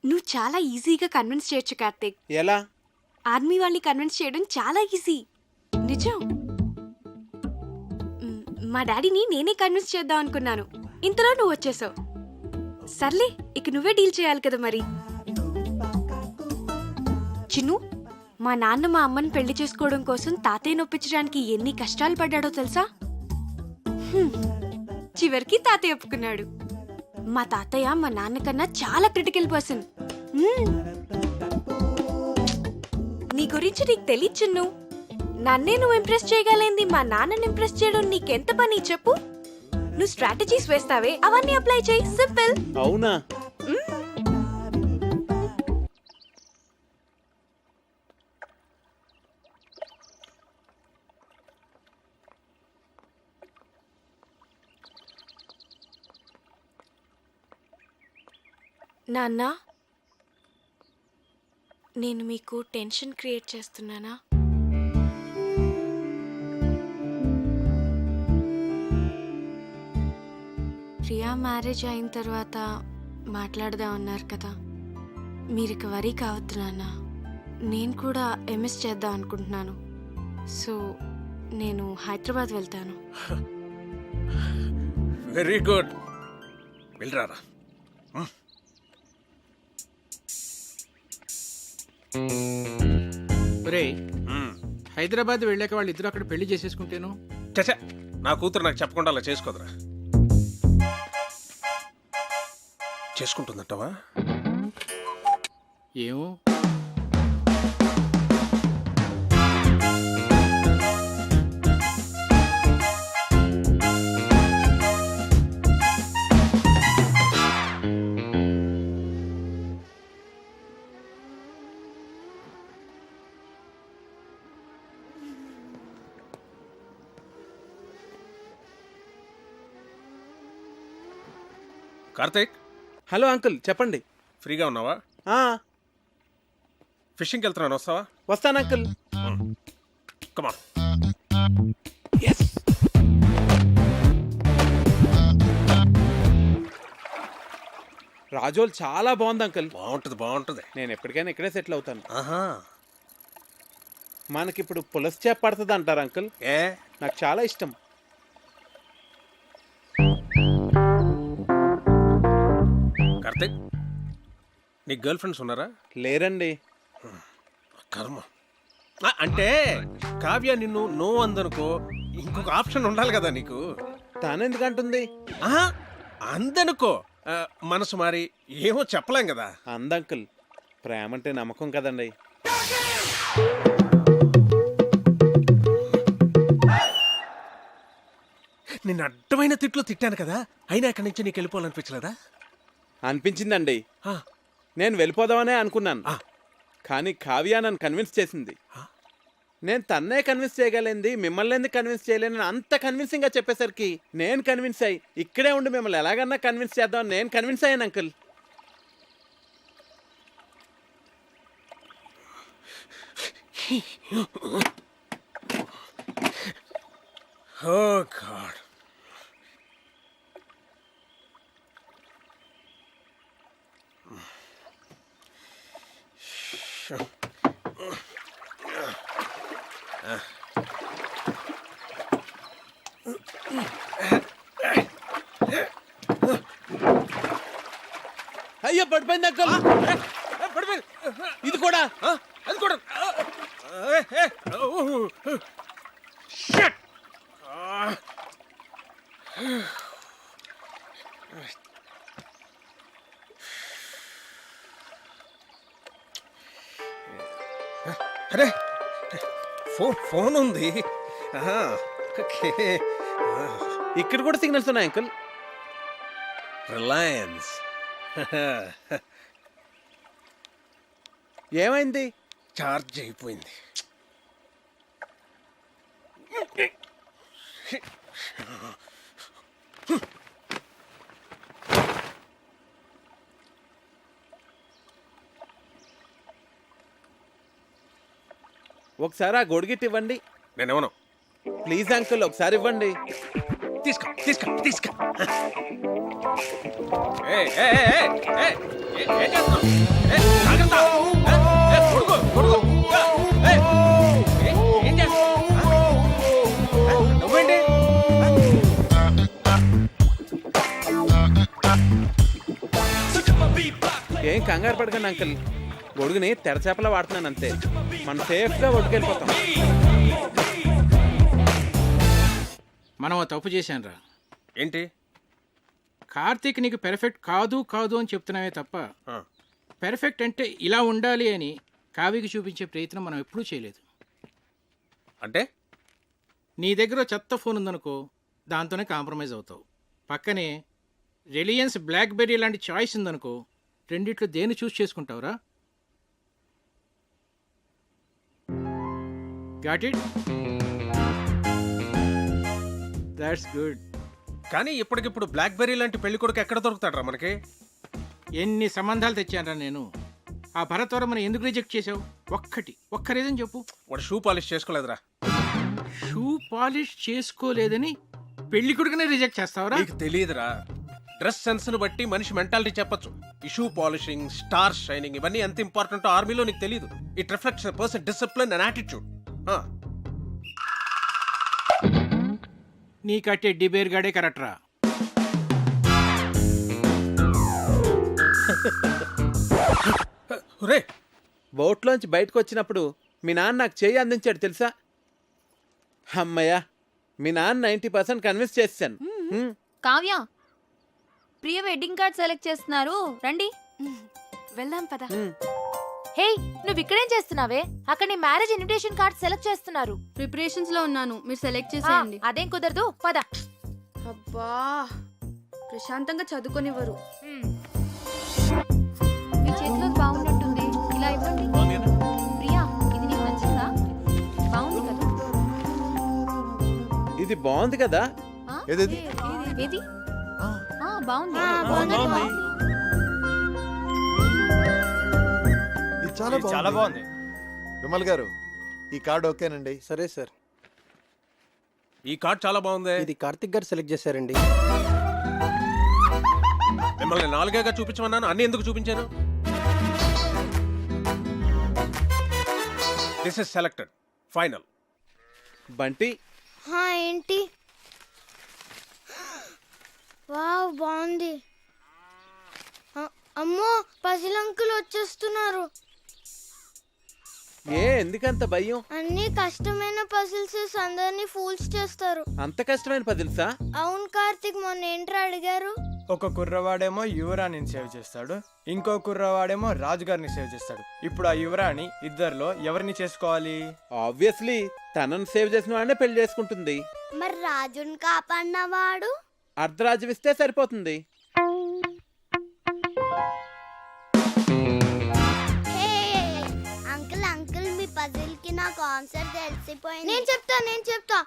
Speaker 4: నువ్వు చాలా ఈజీగా కన్విన్స్ చేయొచ్చు కార్తీక్.
Speaker 5: ఎలా?
Speaker 4: ఆర్మీ వాళ్ళని కన్విన్స్ చేయడం చాలా ఈజీ. నిజం. మా డాడీని నేనే కన్విన్స్ చేద్దాం అనుకున్నాను, ఇంతలో నువ్వు వచ్చేసావు. సర్లే, ఇక నువ్వే డీల్ చేయాలి కదా మరి. చిన్ను, మా నాన్న మా అమ్మని పెళ్లి చేసుకోవడం కోసం తాతయ్య నొప్పించడానికి ఎన్ని కష్టాలు పడ్డాడో తెలుసా? చివరికి తాతయ్య ఒప్పుకున్నాడు. మా తాతయ్య మా నాన్నకన్నా చాలా క్రిటికల్ పర్సన్. నీ గురించి నీకు తెలియదు చిన్ను. నన్నే నువ్వు ఇంప్రెస్ చేయగలేంది మా నాన్నని ఇంప్రెస్ చేయడం నీకెంత పని చెప్పు. నువ్వు స్ట్రాటజీస్ వేస్తావే, అవన్నీ అప్లై చేయి. సింపుల్.
Speaker 5: అవునా?
Speaker 4: నాన్న, నేను మీకు టెన్షన్ క్రియేట్ చేస్తున్నానా? ప్రియా మ్యారేజ్ అయిన తర్వాత మాట్లాడదాం అన్నారు కదా. మీరు ఇక వరీ కావద్దు నాన్న. నేను కూడా ఎంఎస్ చేద్దాం అనుకుంటున్నాను. సో నేను హైదరాబాద్ వెళ్తాను.
Speaker 1: Very good. వెళ్ళరారా.
Speaker 2: రే హైదరాబాద్ వెళ్ళాక వాళ్ళు ఇద్దరు అక్కడ పెళ్లి చేసేసుకుంటేను.
Speaker 1: చచ్చా, నా కూతురు నాకు చెప్పకుండా అలా చేసుకోదురా. చేసుకుంటుందంటావా?
Speaker 2: ఏమో.
Speaker 1: కార్తీక్,
Speaker 5: హలో అంకుల్, చెప్పండి.
Speaker 1: ఫ్రీగా ఉన్నావా? ఫిషింగ్కి వెళ్తున్నాను, వస్తావా?
Speaker 5: వస్తాను అంకుల్.
Speaker 1: కమా.
Speaker 5: రాజోల్ చాలా బాగుంది అంకుల్.
Speaker 1: బాగుంటుంది.
Speaker 5: నేను ఎప్పటికైనా ఇక్కడే సెటిల్ అవుతాను.
Speaker 1: ఆహా.
Speaker 5: మనకిప్పుడు పులస చేప పడుతుంది అంటారు అంకుల్? నాకు చాలా ఇష్టం.
Speaker 1: కార్తీక్, నీకు గర్ల్ ఫ్రెండ్స్ ఉన్నారా?
Speaker 5: లేరండి.
Speaker 1: కర్మ. అంటే కావ్య నిన్ను నో అందనుకో, ఇంకొక ఆప్షన్ ఉండాలి కదా నీకు.
Speaker 5: తాను ఎందుకంటుంది?
Speaker 1: అందనుకో, మనసు మారి ఏమో చెప్పలేం కదా.
Speaker 5: అందంకుల్, ప్రేమ అంటే నమ్మకం కదండి.
Speaker 1: నిన్ను అడ్డమైన తిట్లు తిట్టాను కదా, అయినా ఇక్కడి నుంచి నీకు వెళ్ళిపోవాలనిపించలేదా?
Speaker 5: అనిపించిందండి. నేను వెళ్ళిపోదామనే అనుకున్నాను, కానీ కావ్య నన్ను కన్విన్స్ చేసింది. నేను తన్నే కన్విన్స్ చేయగలిగింది, మిమ్మల్ని ఎందుకు కన్విన్స్ చేయలేను అంత కన్విన్సింగ్ గా చెప్పేసరికి నేను కన్విన్స్ అయ్యి ఇక్కడే ఉండి మిమ్మల్ని ఎలాగన్నా కన్విన్స్ చేద్దాం నేను కన్విన్స్ అయ్యాను అంకుల్.
Speaker 1: Oh God.
Speaker 5: అయ్యో పడిపోయింది అంకుల్. ఇది కూడా
Speaker 1: అది కూడా. అరే, ఫోన్ ఉంది.
Speaker 5: ఇక్కడ కూడా సిగ్నల్స్ ఉన్నాయి అంకుల్.
Speaker 1: రిలయన్స్.
Speaker 5: ఏమైంది?
Speaker 1: చార్జ్ అయిపోయింది.
Speaker 5: ఒకసారి ఆ గొడుగిట్ ఇవ్వండి.
Speaker 1: నేనేమను.
Speaker 5: ప్లీజ్ అంకుల్, ఒకసారి ఇవ్వండి.
Speaker 1: తీసుకో తీసుకో తీసుకో. నువ్వేంటి?
Speaker 5: ఏం కంగారు పడకండి అంకుల్, గొడుగుని తెరచేపలా వాడుతున్నాను అంతే. మనం సేఫ్గా ఒడ్డుకెళ్ళిపోతాం.
Speaker 2: మనం తప్పు చేశానురా.
Speaker 1: ఏంటి?
Speaker 2: కార్తీక్ నీకు పెర్ఫెక్ట్ కాదు కాదు అని చెప్తున్నావే తప్ప పెర్ఫెక్ట్ అంటే ఇలా ఉండాలి అని కావ్యకి చూపించే ప్రయత్నం మనం ఎప్పుడూ చేయలేదు.
Speaker 1: అంటే
Speaker 2: నీ దగ్గర చెత్త ఫోన్ ఉందనుకో, దాంతోనే కాంప్రమైజ్ అవుతావు. పక్కనే రిలయన్స్ బ్లాక్బెర్రీ లాంటి చాయిస్ ఉందనుకో, రెండిట్లో దేన్ని చూస్ చేసుకుంటావురా? Got it? That's good.
Speaker 1: కానీ ఇప్పటికిప్పుడు బ్లాక్బెర్రీ లాంటి పెళ్లి కొడుకు ఎక్కడ దొరుకుతాడరా మనకి?
Speaker 2: ఎన్ని సంబంధాలు తెచ్చానరా నేను. ఆ భరత్వరమని ఎందుకు రిజెక్ట్ చేసావు? ఒక్క రీజన్ చెప్పు.
Speaker 1: వాడు షూ పాలిష్ చేసుకోలేదురా.
Speaker 2: షూ పాలిష్ చేసుకోలేదని పెళ్లి కొడుకునే రిజెక్ట్ చేస్తావరా?
Speaker 1: నీకు తెలియదురా, డ్రెస్ సెన్స్ ను బట్టి మనిషి మెంటాలిటీ చెప్పొచ్చు. ఈ షూ పాలిషింగ్, స్టార్ షైనింగ్ ఇవన్నీ ఎంత ఇంపార్టెంట్ ఆర్మీలో నీకు తెలియదు. It reflects a person discipline and attitude.
Speaker 2: నీ కట్టే డిబేర్ గాడే కరెక్ట్రా.
Speaker 1: రే
Speaker 5: బోట్లోంచి బయటకు వచ్చినప్పుడు మీ నాన్న నాకు చేయి అందించాడు తెలుసా? అమ్మయ్యా, మీ నాన్న 90% కన్విన్స్ చేశాను.
Speaker 10: కావ్య, ప్రియ వెడ్డింగ్ కార్డ్ సెలెక్ట్ చేస్తున్నారు, రండి
Speaker 4: వెళ్దాం పద.
Speaker 10: హే, నువ్వు ఇక్కడేం చేస్తున్నావే? అక్కడ నీ మ్యారేజ్ ఇన్విటేషన్ కార్డ్ సెలెక్ట్ చేస్తున్నారు.
Speaker 4: ప్రిపరేషన్స్ లో ఉన్నాను, మీరు సెలెక్ట్ చేసేయండి.
Speaker 10: అదేం కుదరదు, పద.
Speaker 4: అబ్బా, ప్రశాంతంగా చదువుకొనివ్వరు.
Speaker 10: మీ చేతిలో బాగున్నట్టుంది, ఇలా ఇవ్వండి. ప్రియా, ఇది నీకు నచ్చిందా? బాగుంది కదా?
Speaker 5: ఇది బాగుంది కదా?
Speaker 10: ఏది? బాగుంది.
Speaker 8: ఇది చాలా బాగుంది. విమల్ గారు, ఈ కార్డు ఓకేనండి?
Speaker 14: సరే సార్.
Speaker 1: ఈ కార్డ్ చాలా బాగుంది.
Speaker 14: ఇది కార్తిక్ గారు సెలెక్ట్ చేశారండి.
Speaker 1: మిమ్మల్ని 4గా చూపించమన్నాను, అన్ని ఎందుకు చూపించాను? This is selected, final.
Speaker 5: Bunty,
Speaker 3: ఏంటి? వావ్, బాగుంది. అమ్మో, పజిల్ అంకుల్ వచ్చేస్తున్నారు.
Speaker 5: ఎందుకంత భయం?
Speaker 3: అన్ని కష్టమైన పజిల్స్ అందరినీ ఫూల్స్ చేస్తారు.
Speaker 5: అంత కష్టమైన పజిల్సా?
Speaker 3: అవును కార్తిక్, మొన్న ఏంట్రా అడిగారు?
Speaker 14: ఒక కుర్రవాడేమో యువరాణిని సేవ్ చేస్తాడు, ఇంకో కుర్రవాడేమో రాజుగారిని సేవ్ చేస్తాడు. ఇప్పుడు ఆ యువరాణి ఇద్దరిలో ఎవరిని చేసుకోవాలి?
Speaker 5: ఆబ్వియస్లీ తనను సేవ్ చేసిన వాడినే పెళ్లి చేసుకుంటుంది.
Speaker 3: మరి రాజుని కాపాడినవాడు?
Speaker 5: అర్ధరాజ్యం ఇస్తే సరిపోతుంది.
Speaker 3: అంకుల్ మీ పజిల్ కి నా కాన్సెప్ట్ తెలిసిపోయింది. నేను చెప్తా.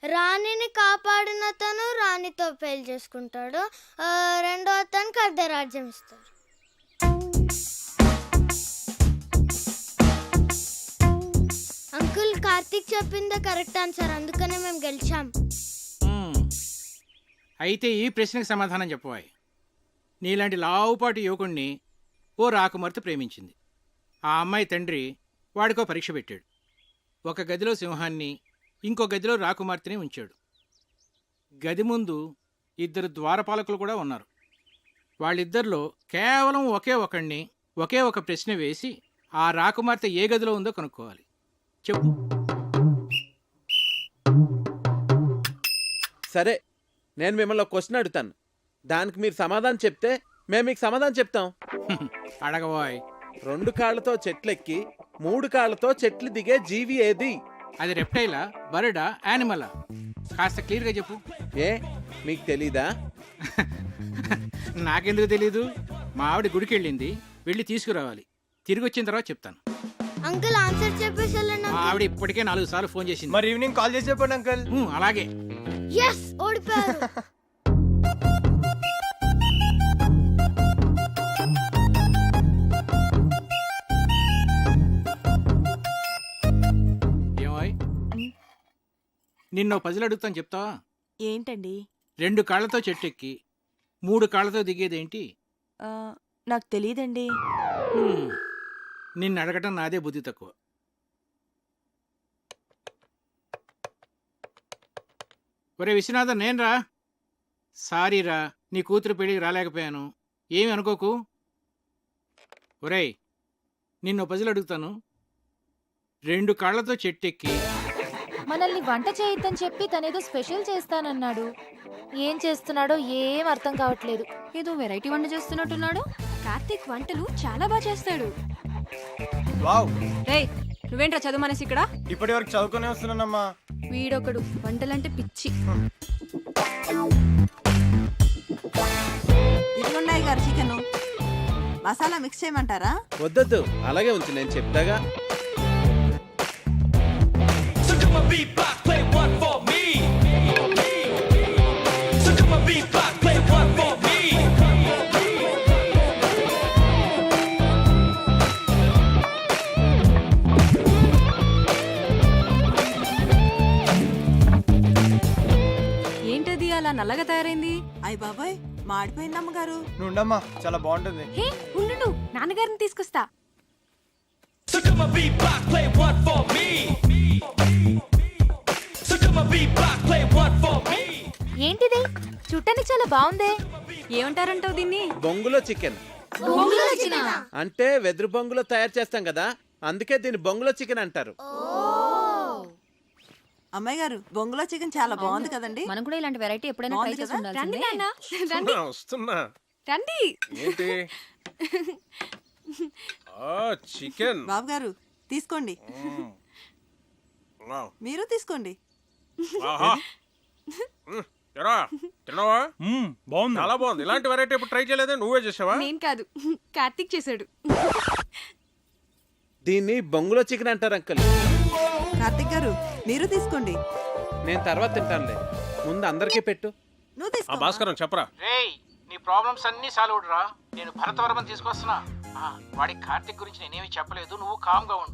Speaker 3: రాణిని కాపాడిన తను రాణితో పెళ్లి చేసుకుంటాడు, రెండో అతనికి అర్ధరాజ్యం ఇస్తాడు. అంకుల్, కార్తీక్ చెప్పిందే కరెక్ట్ ఆన్సర్, అందుకనే మేము గెలిచాం.
Speaker 2: అయితే ఈ ప్రశ్నకు సమాధానం చెప్పవాయి. నీలాంటి లావుపాటి యువకుణ్ణి ఓ రాకుమార్తె ప్రేమించింది. ఆ అమ్మాయి తండ్రి వాడికో పరీక్ష పెట్టాడు. ఒక గదిలో సింహాన్ని, ఇంకో గదిలో రాకుమార్తెని ఉంచాడు. గది ముందు 2 ద్వారపాలకులు కూడా ఉన్నారు. వాళ్ళిద్దరిలో కేవలం ఒకే ఒక ప్రశ్న వేసి ఆ రాకుమార్తె ఏ గదిలో ఉందో కనుక్కోవాలి. చెప్పు.
Speaker 5: సరే, నేను మిమ్మల్ని క్వశ్చన్ అడుగుతాను, దానికి మీరు సమాధానం చెప్తే మేము మీకు సమాధానం చెప్తాం.
Speaker 2: అడగబోయ్.
Speaker 5: 2 కాళ్ళతో చెట్లెక్కి 3 కాళ్ళతో చెట్లు దిగే జీవి ఏది?
Speaker 2: అది రెప్టైలా, బర్డా, యానిమలా? కాస్త క్లియర్గా చెప్పు.
Speaker 5: మీకు తెలీదా?
Speaker 2: నాకెందుకు తెలీదు? మా ఆవిడ గుడికి వెళ్ళింది, వెళ్ళి తీసుకురావాలి. తిరిగి వచ్చిన తర్వాత చెప్తాను.
Speaker 3: అంకుల్, ఆన్సర్ చెప్పేసి
Speaker 2: మా ఆవిడ ఇప్పటికే 4 సార్లు ఫోన్ చేసింది.
Speaker 14: మరి ఈవినింగ్ కాల్ చేసి చెప్పండి అంకుల్.
Speaker 2: అలాగే.
Speaker 3: ఓడిపోయారు.
Speaker 2: నిన్నో పజిల్ అడుగుతాను, చెప్తావా?
Speaker 12: ఏంటండి?
Speaker 2: 2 కాళ్ళతో చెట్టెక్కి 3 కాళ్ళతో దిగేదేంటి?
Speaker 12: నాకు తెలియదండి.
Speaker 2: నిన్ను అడగటం నాదే బుద్ధి తక్కువ. ఒరే విశ్వనాథన్, నేనురా. సారీరా, నీ కూతురు పెళ్ళికి రాలేకపోయాను, ఏమి అనుకోకు. ఒరేయ్, నిన్నో పజిల్ అడుగుతాను. 2 కాళ్ళతో చెట్టెక్కి
Speaker 10: మనల్ని వంట చేయొద్దని చెప్పి తనేదో స్పెషల్ చేస్తానన్నాడు. ఏం చేస్తున్నాడో ఏం అర్థం కావట్లేదు.
Speaker 4: ఏదో వెరైటీ వంట చేస్తున్నట్టున్నాడు. కార్తీక్ వంటలు చాలా బాగా చేస్తాడు.
Speaker 14: వావ్.
Speaker 9: రేయ్, నువ్వేంట్రా చదువు మానేసి ఇక్కడ?
Speaker 14: ఇప్పటి వరకు చదువుకునే వస్తున్నానమ్మా.
Speaker 4: వీడొకడు వంటలంటే పిచ్చి.
Speaker 12: ఇదిగోండి గారు చికెన్. మసాలా మిక్స్ చేయమంటారా?
Speaker 5: వద్దొద్దు, అలాగే ఉంచు, నేను చెప్తాగా.
Speaker 9: ఏంటది అలా నల్లగా తయారైంది?
Speaker 12: అయ్య బాబాయ్, మాడిపోయింది అమ్మగారు.
Speaker 14: నుండమ్మా, చాలా బాగుంటుంది.
Speaker 4: హే ఉండు, నాన్నగారిని తీసుకొస్తా.
Speaker 10: ఏంటిది? చుట్టానికి చాలా బాగుందే.
Speaker 9: ఏమంటారంటావు దీన్ని?
Speaker 5: బొంగులో చికెన్. అంటే వెదురు బొంగులో తయారు చేస్తాం కదా, అందుకే దీన్ని బొంగులో చికెన్ అంటారు.
Speaker 12: అమ్మాయి గారు బొంగులో చికెన్ చాలా బాగుంది కదండి.
Speaker 10: మనం కూడా ఇలాంటి వెరైటీ ఎప్పుడైనా ట్రై చేసి ఉండాల్సిందే.
Speaker 1: వస్తున్నా, వస్తున్నా.
Speaker 4: రండి.
Speaker 1: ఏంటి? చికెన్.
Speaker 12: బాబు గారు తీసుకోండి. మీరు తీసుకోండి.
Speaker 1: తిన్నావా?
Speaker 11: బాగుంది,
Speaker 1: చాలా బాగుంది. ఇలాంటి వెరైటీ ఎప్పుడు ట్రై చేయలేదే, నువ్వే చేసావా?
Speaker 4: నేను కాదు, కార్తీక్ చేశాడు.
Speaker 5: దీన్ని బొంగులో చికెన్ అంటారు అంకల్.
Speaker 12: కార్తిక్ గారు మీరు తీసుకోండి.
Speaker 5: నేను తర్వాత తింటానులే, ముందు అందరికీ పెట్టు.
Speaker 12: నువ్వు తీసుకో.
Speaker 1: భాస్కరం చెప్పరా.
Speaker 2: రేయ్, నీ ప్రాబ్లమ్స్ అన్నీ సాల్వ్ రా. నేను భరతవర్మని తీసుకొస్తున్నా. వాడి కార్తిక్ గురించి నేనేమి చెప్పలేదు, నువ్వు కామ్గా ఉండు.